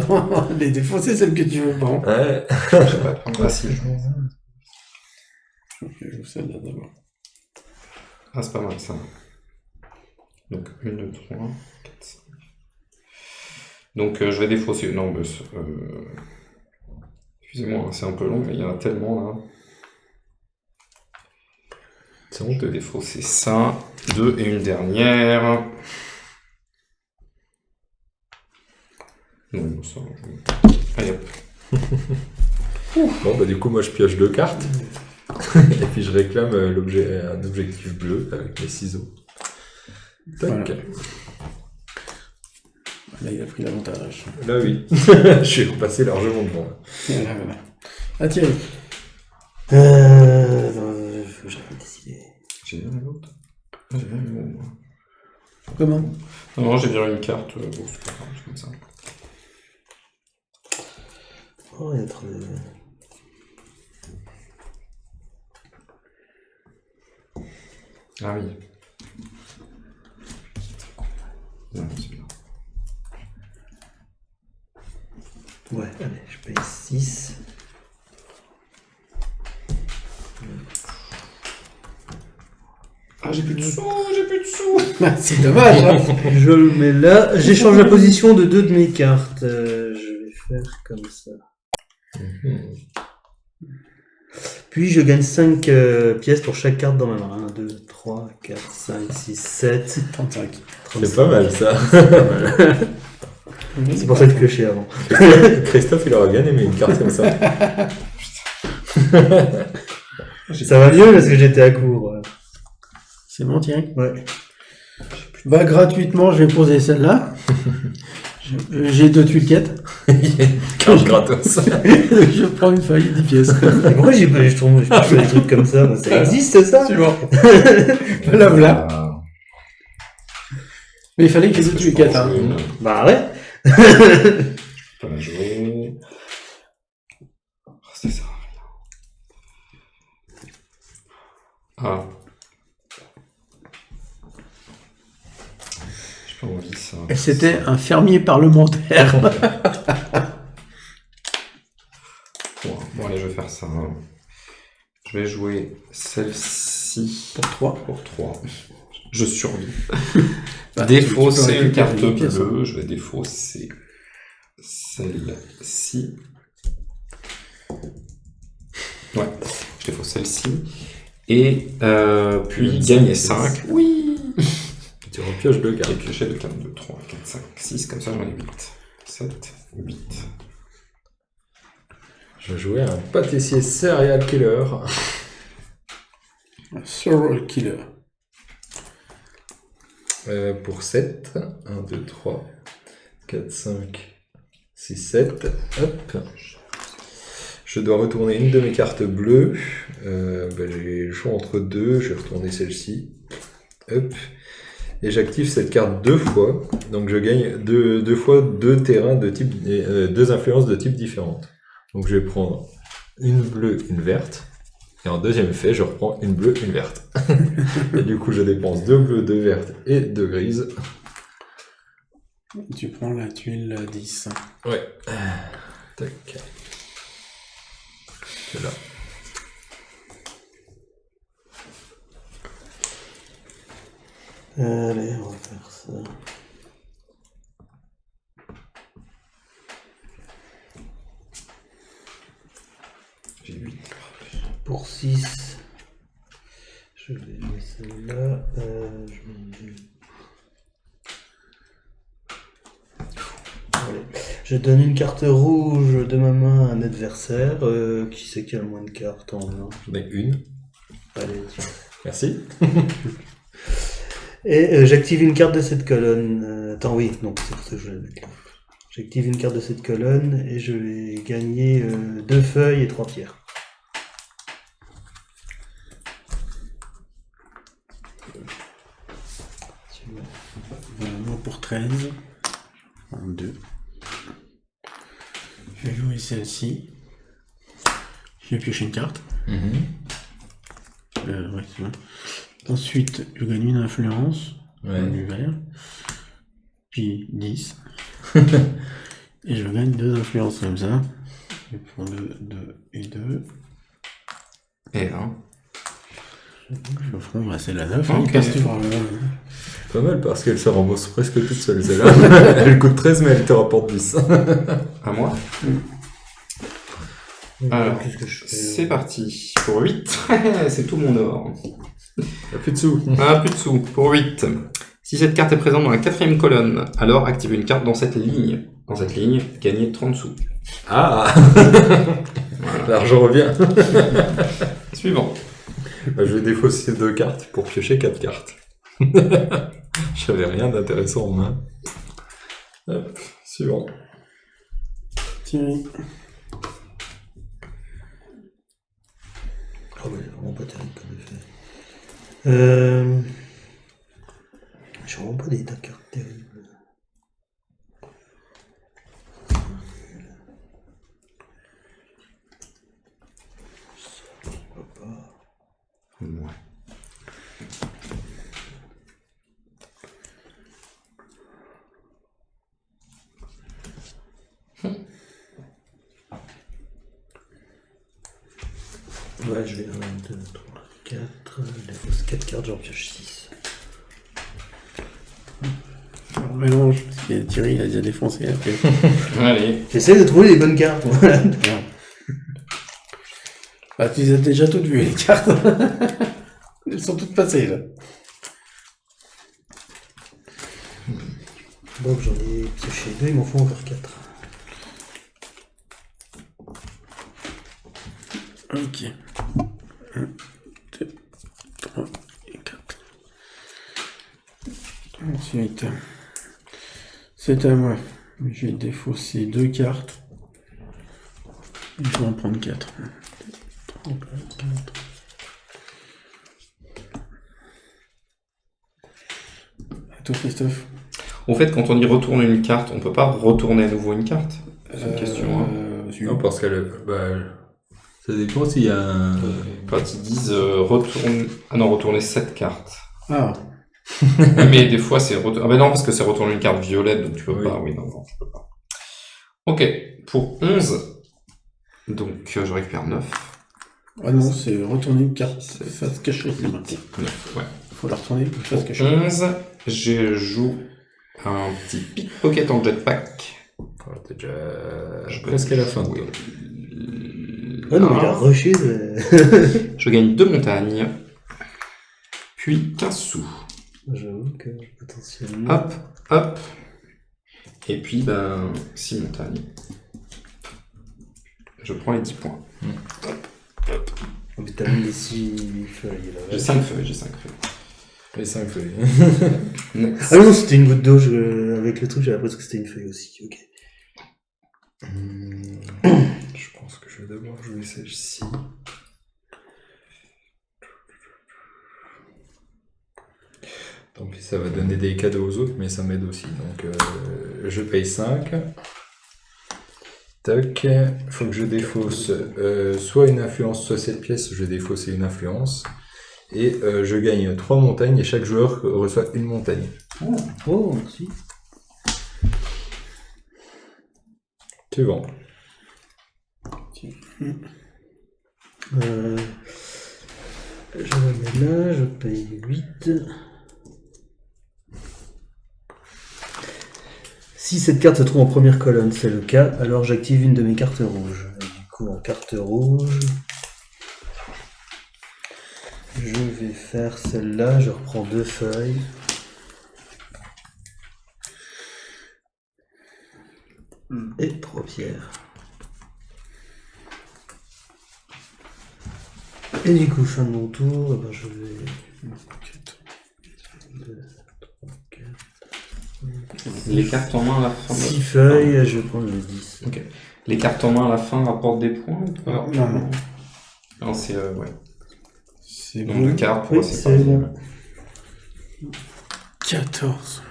les défausser, celles que tu veux. Bon. Ouais. Je sais pas. Ah si. Je joue celle-là d'abord. Ah, c'est pas mal ça. Donc 1, 2, 3, 4, 5. Donc je vais défausser. Non, mais excusez-moi, c'est un peu long, mais il y en a tellement là. C'est Je vais honteux. défausser ça. 2 et une dernière. Non, ça. Allez hop. Bon, bah du coup, moi, je pioche 2 cartes. Et puis, je réclame un objectif bleu avec mes ciseaux. Tac. Voilà. Là, il a pris l'avantage. Là, oui. Je suis repassé largement devant. Voilà, voilà. Ah, Thierry. Faut que je décider. J'ai viré l'autre. Ah, j'ai viré le mot, moi. Comment? Non, j'ai viré une carte. Bon, c'est pas grave, c'est comme ça. Oh, il y a trop de... Ah oui. Non, c'est bien. Ouais, allez, je paye 6. Ah, j'ai plus de sous, j'ai plus de sous. Ah, c'est dommage, hein. Je le mets là. J'échange la position de 2 de mes cartes. Je vais faire comme ça. Puis je gagne 5 pièces pour chaque carte dans ma main. 1, 2, 3, 4, 5, 6, 7. 35. C'est pas mal, ça. C'est pour ça que je piochais avant. Christophe, il aurait bien aimé une carte comme ça. Ça va mieux parce que j'étais à court. C'est bon, Thierry? Ouais. Bah, gratuitement, je vais poser celle-là. J'ai 2 tuilettes. Carte gratos. Je prends une feuille, 10 pièces. Et pourquoi je fais des trucs comme ça? Ça existe ça? Suivant. Voilà, voilà. Ah, Mais il fallait qu'il y ait 2 je peux tuilettes. en Hein. jouer une. Bah ouais. Je peux la jouer. Oh, ça sert à rien. Ah. J'ai pas envie ça. Et c'était un fermier parlementaire. Bon, allez, je vais faire ça. Je vais jouer celle-ci Pour 3. pour 3. Je survis. Bah, Défausser tu peux une carte récupérer une pièce, bleue. Je vais défausser celle-ci. Ouais, je défausse celle-ci. Et puis gagner 5. Oui. Tu repioches 2 Et cartes. piocher de 4, 2, 3, 4, 5, 6. Comme ça, j'en ai 8. 7, 8. Je jouais un pâtissier serial killer. Serial killer. Pour 7. 1, 2, 3, 4, 5, 6, 7. Hop. Je dois retourner une de mes cartes bleues. J'ai le choix entre 2. Je vais retourner celle-ci. Hop. Et j'active cette carte 2 fois. Donc je gagne 2 fois 2 terrains de type, 2 influences de type différentes. Donc je vais prendre une bleue, une verte. Et en deuxième effet, je reprends une bleue, une verte. Et du coup, je dépense 2 bleues, 2 vertes et 2 grises. Tu prends la tuile 10. Ouais. Tac. C'est là. Allez, on va faire ça. J'ai 8. Pour 6, je vais mettre celle-là. Allez. Je donne une carte rouge de ma main à un adversaire. Qui c'est qui a le moins de cartes en main? J'en ai une. Allez, tiens. Merci. Et j'active une carte de cette colonne. Attends, oui, non, c'est pour ça que je vais la mettre là. J'active une carte de cette colonne et je vais gagner 2 feuilles et 3 pierres. Moi pour 13. 1, 2. Je vais jouer celle-ci. Je vais piocher une carte. Ouais, c'est bon. Ensuite, je gagne une influence. Ouais. Du vert. Puis 10. Et je gagne 2 influences comme ça. Je prends 2, 2 et 2. Et 1. Je prends, bah, c'est la 9. Ok. Qu'est-ce que tu prends, Pas mal parce qu'elle se rembourse presque toute seule, celle-là. Elle coûte 13, mais elle te rapporte 10. À moi. Alors, Qu'est-ce que je fais c'est parti. Pour 8. C'est tout mon or. Y'a plus de sous. Ah, plus de sous. Pour 8. Si cette carte est présente dans la 4e colonne, alors activez une carte dans cette ligne. Dans cette ligne, gagnez 30 sous. Ah. L'argent revient. Suivant. Bah, je vais défausser 2 cartes pour piocher 4 cartes. J'avais rien d'intéressant en main. Hop, suivant. Thierry. Oh, mais vraiment pas terrible comme effet. J'ai vraiment pas des tas de cartes terribles. Ouais. Ouais, je vais 1, 2, 3, 4. Il défausse 4 cartes, j'en pioche 6. On mélange, parce que Thierry il a déjà défoncé après. Allez. J'essaie de trouver les bonnes cartes. moi. Bah, tu les as déjà toutes vues, les cartes. Elles sont toutes passées, là. Donc j'en ai pioché 2, il m'en faut encore 4. Ok. 1, 2, 3 et 4. Ensuite, c'est à moi. Je vais défausser 2 cartes. Et je vais en prendre 4. 3, 4. À toi, Christophe. Au fait, quand on y retourne une carte, on peut pas retourner à nouveau une carte. C'est une question. Hein. Non, parce qu'elle. Bah, ça dépend s'il y a un. Quand ils disent retourne. Ah non, retourner 7 cartes. Ah, Mais des fois, c'est. Ah ben non, parce que c'est retourner une carte violette, donc tu peux Oui. pas. Oui, non, tu peux pas. Ok, pour 11. Donc, je récupère 9. ah non, c'est retourner une carte face cachée. 9, ouais. Faut la retourner face Pour cachée. 11, je joue un petit pickpocket en jetpack. Oh, t'es déjà presque à la fin. Oui. Ah non, il a rushé. Je gagne 2 montagnes, puis 15 sous. J'avoue que potentiellement. Hop, hop. Et puis, 6 montagnes. Je prends les 10 points. Oh, mais t'as mis les 6 feuilles là. J'ai 5 feuilles, j'ai 5 feuilles. Les 5 feuilles. Next. Ah non, c'était une goutte d'eau. Avec le truc, j'avais l'impression que c'était une feuille aussi. Ok. Je pense que je vais devoir jouer celle-ci. Tant pis, ça va donner des cadeaux aux autres, mais ça m'aide aussi. Donc, je paye 5. Toc. Faut que je défausse soit une influence, soit cette pièce. Je vais défausser une influence. Et je gagne 3 montagnes et chaque joueur reçoit une montagne. Oh, merci. Suivant. Je la mets là, je paye 8. Si cette carte se trouve en première colonne, c'est le cas, alors j'active une de mes cartes rouges. Et du coup, en carte rouge, je vais faire celle-là, je reprends 2 feuilles. Et 3 pierres. Et du coup, fin de mon tour, eh ben, je vais... 2, 3, 4... Les cartes en main à la fin. 6 feuilles, je vais prendre le 10. Ok. Les cartes en main à la fin rapportent des points ou pas? Non. Non, c'est ouais. C'est Nombre de bon. cartes pour Oui, c'est c'est bon. 14.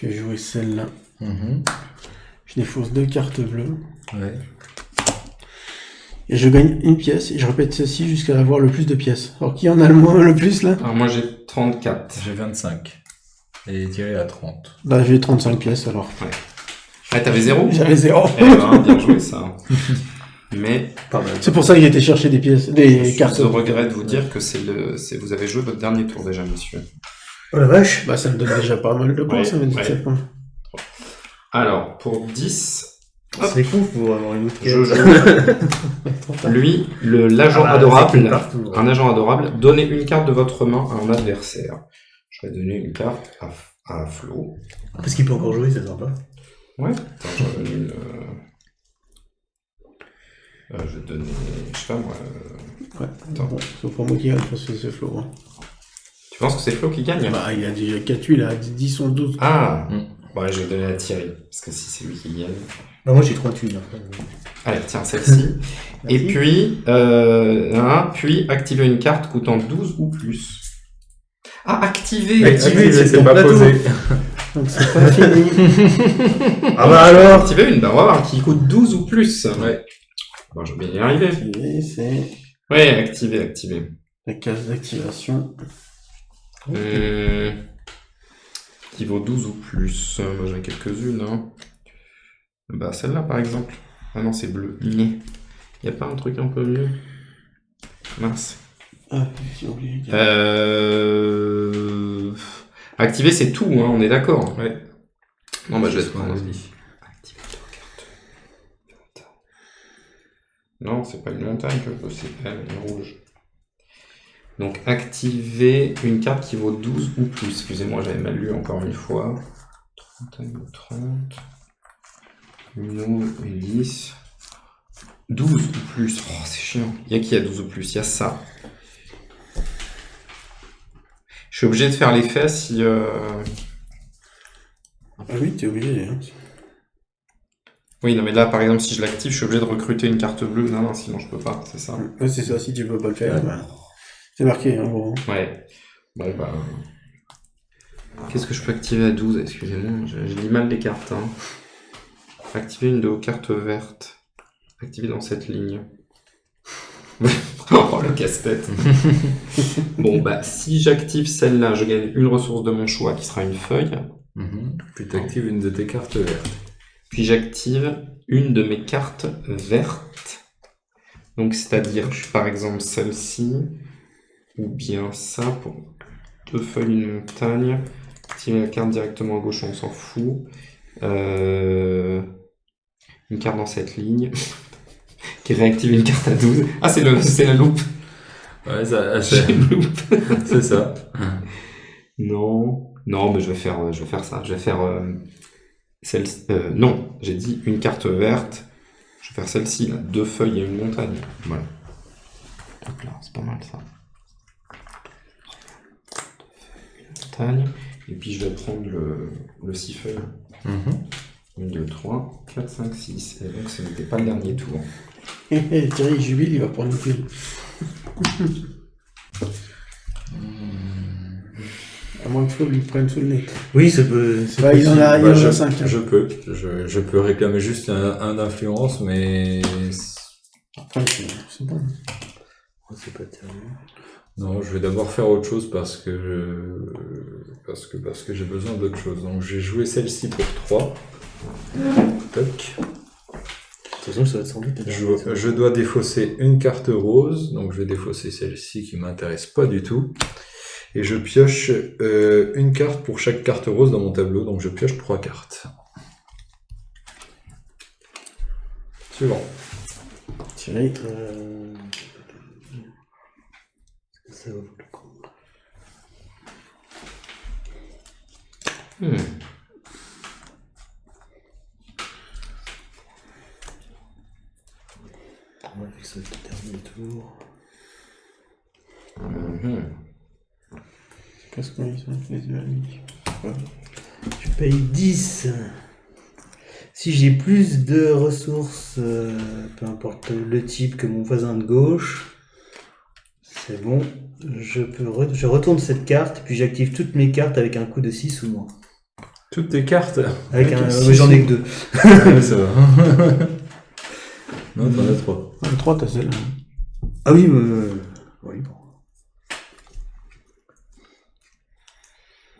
Je vais jouer celle-là. Mhm. Je défausse 2 cartes bleues. Ouais. Et je gagne une pièce. Et je répète ceci jusqu'à avoir le plus de pièces. Alors qui en a le plus là? Alors moi j'ai 34. J'ai 25. Et tiré à 30. Bah j'ai 35 pièces alors. Ah, t'avais 0? J'avais 0. Eh ben, bien joué ça. Mais Pas mal. C'est pour ça que j'ai été chercher des pièces, des cartes. je regrette de vous dire que vous avez joué votre dernier tour déjà, monsieur. Oh la vache! Bah ça me donne déjà pas mal de points, Ouais, ça me dit ouais. 7 points. Alors, pour 10, Hop. C'est con pour avoir une autre je carte. joue. Lui, l'agent Ah bah, adorable, c'est partout, ouais. un agent adorable, donnez une carte de votre main à un adversaire. Je vais donner une carte à Flo. Parce qu'il peut encore jouer, c'est sympa. Ouais. Attends, je vais donner une... je vais donner... Je sais pas moi... Ouais. Attends. Bon, c'est pour moi qui gagne, parce que c'est Flo. Hein. Tu penses que c'est Flo qui gagne? Bah il a déjà 4 il a 10 ou 12. Ah Bon, allez, je vais donner à Thierry, parce que si c'est lui qui gagne... Bah, moi j'ai 3 thunes. Allez, tiens, celle-ci. Et puis, puis, activer une carte coûtant 12 ou plus. Ah, activer Activer, c'est c'est ton pas plateau. posé. Donc c'est pas fini. Ah bah alors! Activer une, bah on va voir, qui coûte 12 ou plus. Ouais. Bon, je vais bien y arriver. Activer, c'est Ouais, activer. la case d'activation. Qui vaut 12 ou plus. Moi, j'en ai quelques-unes, hein. Bah, celle-là, par exemple. Ah non, c'est bleu. Y a pas un truc un peu mieux? Mince. Ah, j'ai oublié. Activer, c'est tout, hein, on est d'accord. Ouais. Non, bah, je vais te prendre. Vas-y. Activer deux cartes. Non, c'est pas une montagne que je veux, c'est elle est rouge. Donc, activer une carte qui vaut 12 ou plus. Excusez-moi, j'avais mal lu encore une fois. 30. Uno et 10. 12 ou plus. Oh, c'est chiant. Il y a qui a 12 ou plus? Il y a ça. Je suis obligé de faire l'effet si... Ah oui, t'es obligé. Hein. Oui, non, mais là, par exemple, si je l'active, je suis obligé de recruter une carte bleue. Non, sinon je peux pas, c'est ça. Ouais, c'est ça, si tu peux pas le faire. Bah, c'est marqué, en gros. Ouais. Bon, bah... Qu'est-ce que je peux activer à 12? Excusez-moi, j'ai du mal les cartes. Hein. Activer une de vos cartes vertes. Activer dans cette ligne. Oh, le casse-tête. Bon, bah, si j'active celle-là, je gagne une ressource de mon choix, qui sera une feuille. Puis tu actives une de tes cartes vertes. Puis j'active une de mes cartes vertes. Donc, c'est-à-dire, par exemple, celle-ci, ou bien ça, pour 2 feuilles, une montagne. Activer la carte directement à gauche, on s'en fout. Une carte dans cette ligne. Qui réactive une carte à 12. Ah, c'est la loupe. Ouais, ça, J'ai une loupe. c'est ça. Non, mais je vais faire ça. Je vais faire celle. Non, j'ai dit une carte verte. Je vais faire celle-ci, là. 2 feuilles et une montagne. Voilà. Donc là, c'est pas mal ça. 2 feuilles, une montagne. Et puis je vais prendre le 6 feuilles. 1, 2, 3, 4, 5, 6. Et donc ce n'était pas le dernier tour. Thierry, il jubile, il va prendre une pile. Ah moins que Flo lui prenne sous le nez. Oui, ça peut. c'est Bah, il en a, il en Bah, a 5. je peux réclamer juste un d'influence, mais Après, c'est bon. C'est pas terrible. non, je vais d'abord faire autre chose parce que j'ai besoin d'autre chose. Donc j'ai joué celle-ci pour 3. Toc. De toute façon, ça va être sans doute. Je dois défausser une carte rose, donc je vais défausser celle-ci qui m'intéresse pas du tout. Et je pioche une carte pour chaque carte rose dans mon tableau, donc je pioche 3 cartes. Suivant. Thierry. Ça vaut le coup. Ouais, ça va être le dernier tour. Qu'est-ce qu'on dit les yeux à lui? Je paye 10. Si j'ai plus de ressources, peu importe le type que mon voisin de gauche, c'est bon. Je retourne cette carte, puis j'active toutes mes cartes avec un coup de 6 ou moins. Toutes tes cartes. Avec un, six j'en ai ou- que 2. Ouais, ça va. Non, t'en as 3. 3, t'as celle-là. Ah oui, oui, bon.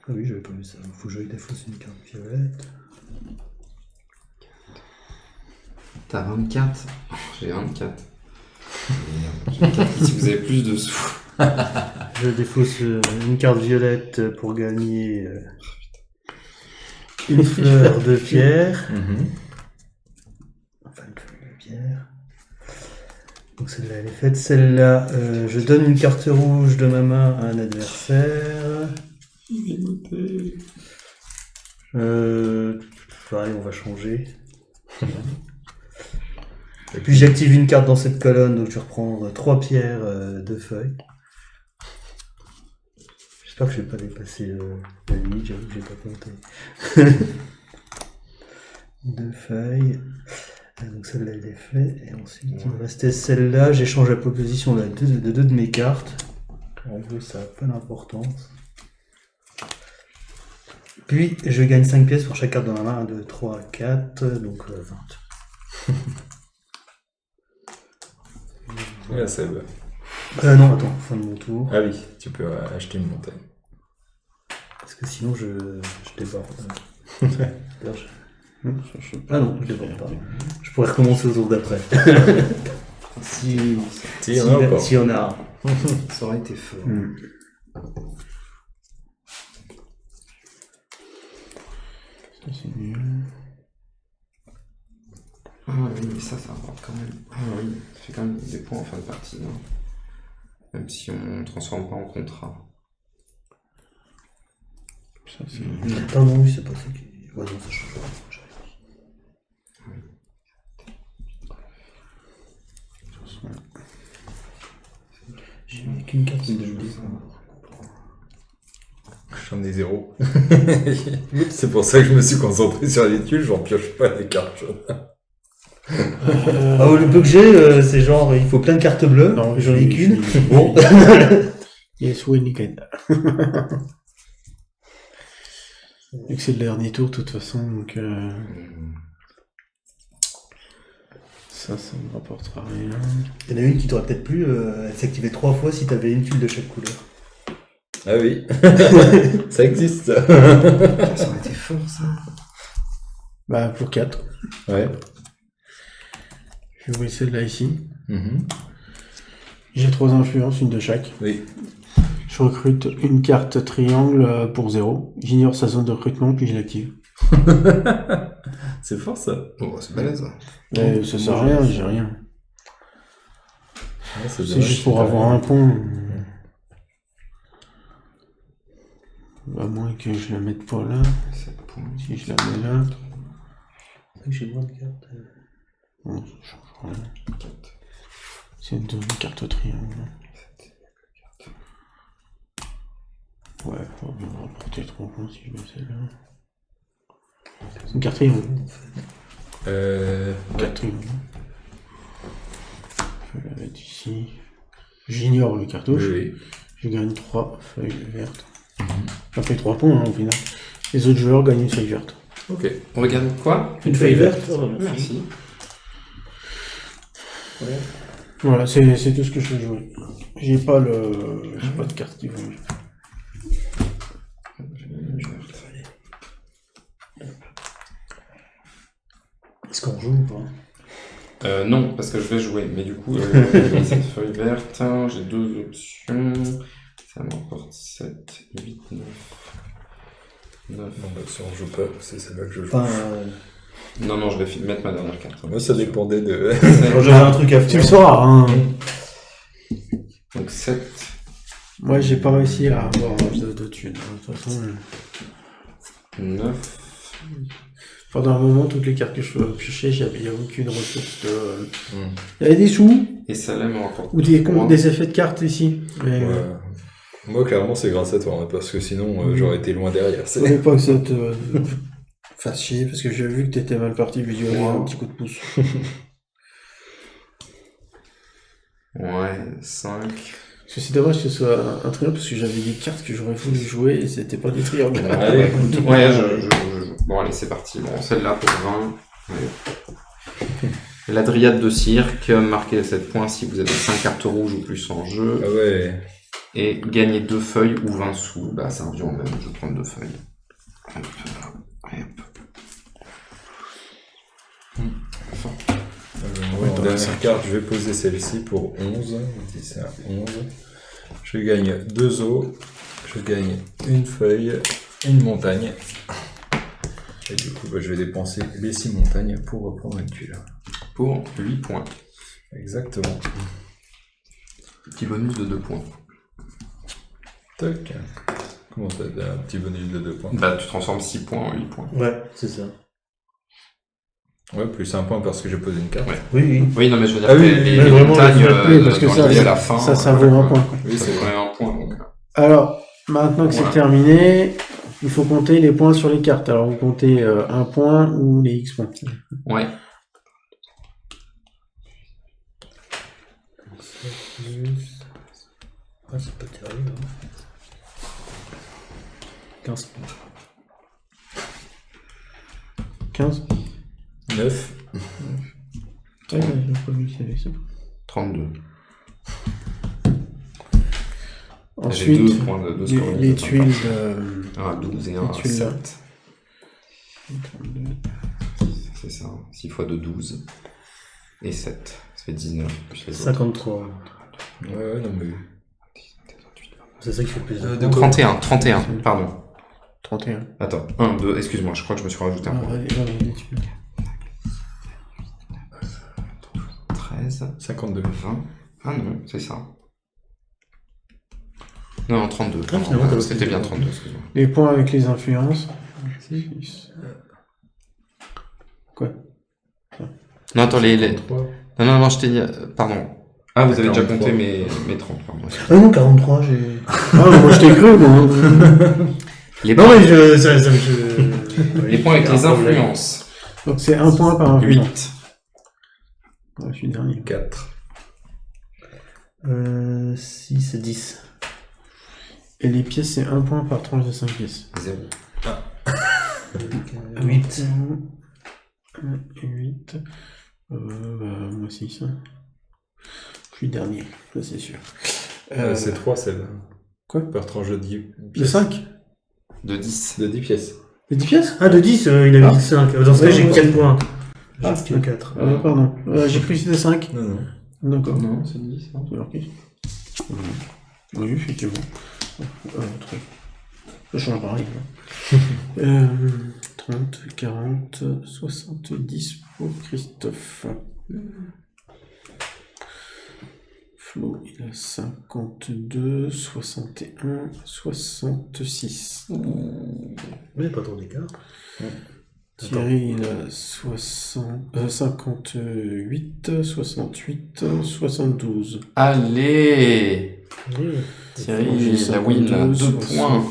Ah oui, j'avais pas vu ça. Faut que je défausse une carte violette. T'as 24. J'ai 24. J'ai 24. Si vous avez plus de sous. Je défausse une carte violette pour gagner une fleur de pierre. Enfin, une fleur de pierre. Donc celle-là, elle est faite. Celle-là, je donne une carte rouge de ma main à un adversaire. Allez, on va changer. Puis j'active une carte dans cette colonne, donc je vais reprendre 3 pierres, 2 feuilles. J'espère que je vais pas dépasser la limite, j'avoue que j'ai pas compté. 2 feuilles. Donc celle-là elle est faite. Et ensuite il me restait celle-là. J'échange la position de 2 de mes cartes. En gros ça n'a pas d'importance. Puis je gagne 5 pièces pour chaque carte de ma main. 1, 2, 3, 4. Donc 20. Là, ça va. Non, attends, fin de mon tour. Ah oui, tu peux acheter une montagne. Parce que sinon je déborde. Alors, Ah non, je déborde pas. Je pourrais recommencer au tour d'après. si Si, on a encore. si on a. Ça aurait été fort. Ça, c'est nul. Ah oui, mais ça rapporte quand même. Ah oui, ça fait quand même des points en fin de partie, non? Même si on ne transforme pas en contrat. Ça, c'est nul. Ah non, oui, c'est pas ça qui. Ouais, non, ça change pas. J'ai mis qu'une carte de jeu. J'en ai 0. C'est pour ça que je me suis concentré sur les tuiles, j'en pioche pas les cartes jaunes. Ah, le peu que j'ai, c'est genre, il faut plein de cartes bleues. Non, J'en ai qu'une. Bon. Yes, we nickel. Et que c'est le dernier tour, de toute façon, donc ça me rapportera rien. Il y en a une qui t'aurait peut-être plu, elle s'activait 3 fois si t'avais une tuile de chaque couleur. Ah oui, ça existe ça. Ça aurait été fort, ça. Bah, pour 4. Ouais. Je vais jouer celle-là ici. J'ai 3 influences, une de chaque. Oui. Je recrute une carte triangle pour 0. J'ignore sa zone de recrutement, puis je l'active. C'est fort ça. Oh, c'est balèze. Ça sert à rien, j'ai rien. Ouais, C'est juste pour avoir un pont. À moins que je la mette pas là. 7 points. Si je la mets là. C'est vrai que j'ai moins de cartes. Bon, ça change rien. C'est une carte triangle. Ouais, faut bien rapporter 3 points si je mets celle-là. C'est une carte triangle. Carte triangle. Je vais la mettre ici. J'ignore le cartouche. Oui. Je gagne 3 feuilles vertes. Ça fait 3 points, hein, au final. Les autres joueurs gagnent une feuille verte. Ok. On regarde quoi? Une feuille verte. Oh, Merci. Voilà, c'est tout ce que je veux jouer. J'ai pas de carte qui vont mieux. Est-ce qu'on joue ou pas? Non, parce que je vais jouer. Mais du coup, j'ai cette feuille verte, j'ai 2 options. Ça m'emporte 7, 8, 9. 9. Non, bah, si on joue pas, c'est celle-là que je joue. Enfin, Non, je vais mettre ma dernière carte. Moi, ça dépendait de. quand j'avais un truc à Tu le faire. sauras, hein. Donc 7. Moi, j'ai pas réussi à avoir de thunes. De toute façon, 9. pendant un moment, toutes les cartes que je piochais, j'avais aucune ressource. Il y avait des sous Et celle-là me rapporte. ou des points. effets de cartes ici. Mais Ouais. Moi, clairement, c'est grâce à toi, hein, parce que sinon, j'aurais été loin derrière. je voulais pas que ça te fasse chier, parce que j'ai vu que t'étais mal parti, vu que un petit coup de pouce. Ouais, 5. Parce que c'est dommage que ce soit un triangle, parce que j'avais des cartes que j'aurais voulu jouer et c'était pas des triangles. Allez, écoute. Ouais, je. Bon, allez, c'est parti. Bon, celle-là pour 20. Allez. La dryade de cirque, marquez 7 points si vous avez 5 cartes rouges ou plus en jeu. Ah ouais. Et gagner 2 feuilles ou 20 sous. Bah, ça revient au même, je vais prendre 2 feuilles. Hop, hop. Moi, en dernière carte, je vais poser celle-ci pour 11. Je dis ça, 11. Je gagne 2 os. Je gagne une feuille, une montagne. Et du coup, bah, je vais dépenser les 6 montagnes pour reprendre une tuile. Pour 8 points. Exactement. Petit bonus de 2 points. Toc. Comment ça, un petit bonus de 2 points? Bah, tu transformes 6 points en 8 points. Ouais, c'est ça. Ouais, plus 1 point parce que j'ai posé une carte. Ouais. Oui, oui. Oui, non, mais je veux dire, Ah oui, les mais vraiment, montagnes, oui, parce que dans ça, l'idée, à la fin. ça vaut un point. Quoi. Oui, Ça c'est vaut quand même un point. Donc. Alors, maintenant que Voilà. c'est terminé, il faut compter les points sur les cartes. Alors, vous comptez 1 point ou les X points. Ouais. Ah, c'est pas terrible. Hein. 15. 15. 9. Ouais, j'ai pas vu qu'il y avait ça. 32. J'ai Ensuite, 2 points de scoring. les tuiles de... Un à 12 et un à les tuiles là. 7. C'est ça. 6 fois 2, 12. Et 7. Ça fait 19. Plus les autres. 53. Ouais, non, mais. C'est ça qui fait plus de de points. quoi 31, pardon. 31. Attends, 1, 2, excuse-moi, je crois que je me suis rajouté un point. Ouais, les tuiles. 13, 52. 20. Ah non, c'est ça. Non, 32. Ah, finalement, t'as C'était bien aussi 32, excuse-moi. Les points avec les influences. 6. Quoi? Non, attends, les... 3. Non, je t'ai dit... Pardon. Ah, vous avez déjà 43. compté mes 30, pardon. Ah non, 43, j'ai. Ah, moi je t'ai cru, moi. Les Non, points, mais je. les points avec les influences. Donc c'est 1 point par influence. 8. Ouais, je suis dernier. 4. 6 et 10. Et les pièces, c'est 1 point par tranche de 5 pièces. 0. 8. 1 et 8. Moi 6. Je suis dernier, ça c'est sûr. C'est 3 celle. Quoi? Par tranche de 10 De pièces. 5? De 10. De 10 pièces. De 10 pièces? Ah, de 10, il a mis 5. Dans ce cas, Ouais, j'ai ouais. 4 points. Ah, J'ai 4. pardon. J'ai cru que c'était 5. Non, non. D'accord. Non, c'est 10. hein. C'est marqué. Oui, effectivement. Truc. Ça change pareil. 30, 40, 70 pour Christophe. Flo, il a 52, 61, 66. Mais pas trop d'écart. Thierry, il a 58, 68, 72. Allez Oui. Thierry, J'ai la win, 52, 2 points.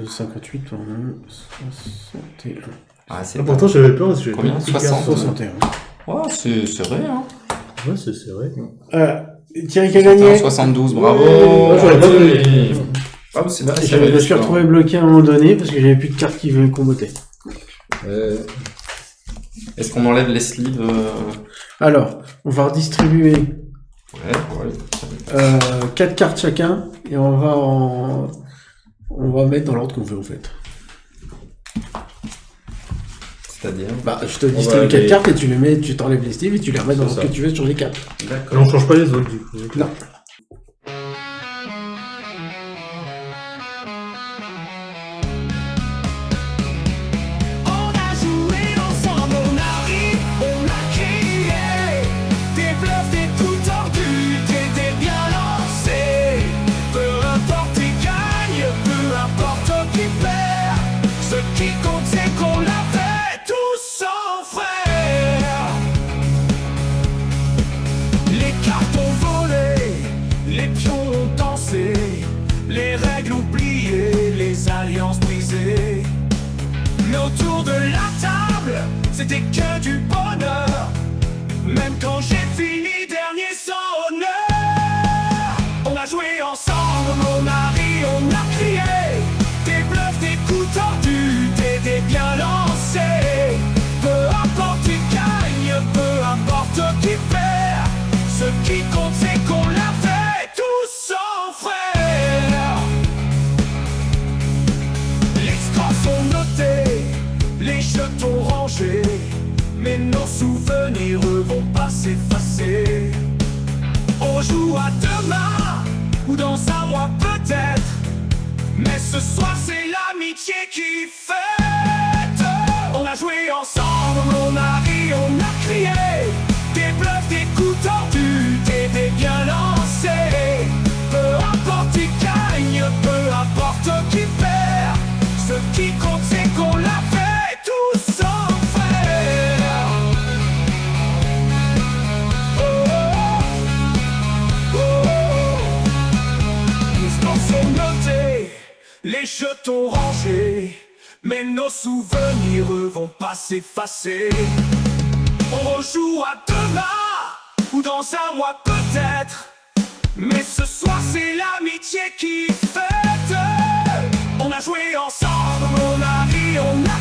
58, pardon, 61. Ah, c'est Ah, pourtant, j'avais peur parce que j'ai Combien pas de 60. écart. 61. Oh, c'est vrai, hein. Ouais, c'est vrai. Thierry qui a gagné. 72, bravo. Ouais, j'aurais pas Oui. Bravo, c'est bien. Je me suis retrouvé bloqué à un moment donné parce que j'avais plus de cartes qui venaient comboter. Est-ce qu'on enlève les sleeves Alors, on va redistribuer Ouais. 4 cartes chacun et on va mettre dans l'ordre qu'on veut en fait. C'est-à-dire Bah, je te distribue 4 cartes et tu les mets, tu t'enlèves les sleeves et tu les remets dans ce que tu veux sur les cartes. D'accord. On change pas les autres, du coup. Non. On a joué ensemble, on a ri, on a crié. Des bluffs, des coups tordus, des bien lancés. Peu importe qui gagne, peu importe qui perd. Ce qui compte c'est qu'on l'a fait tous en frères. Les cartes ont volé, les pions ont dansé. Les règles oubliées, les alliances brisées. Mais autour de la table, c'était que du bonheur. Même quand j'ai fini dernier sonneur. On a joué ensemble, on a ri, on a crié. Des bluffs, des coups tordus, des dés bien lancés. Peu importe qui gagne, peu importe qui perd. Ce qui compte c'est qu'on l'a fait tous en frères. Les scores sont notés, les jetons rangés, mais nos souvenirs vont pas s'effacer. On joue à demain, ou dans un mois peut-être, mais ce soir c'est l'amitié qui fête. On a joué ensemble, on a ri, on a crié. Des bluffs, des coups tordus, des dés bien lancés. Peu importe qui gagne, peu importe qui perd. Ce qui compte c'est qu'on l'a fait tous en frères. Oh, oh, oh. Les scores sont notés, les jetons rangés, mais nos souvenirs vont pas s'effacer. On rejoue à demain, ou dans un mois peut-être, mais ce soir c'est l'amitié qui fête. On a joué ensemble, on a ri, on a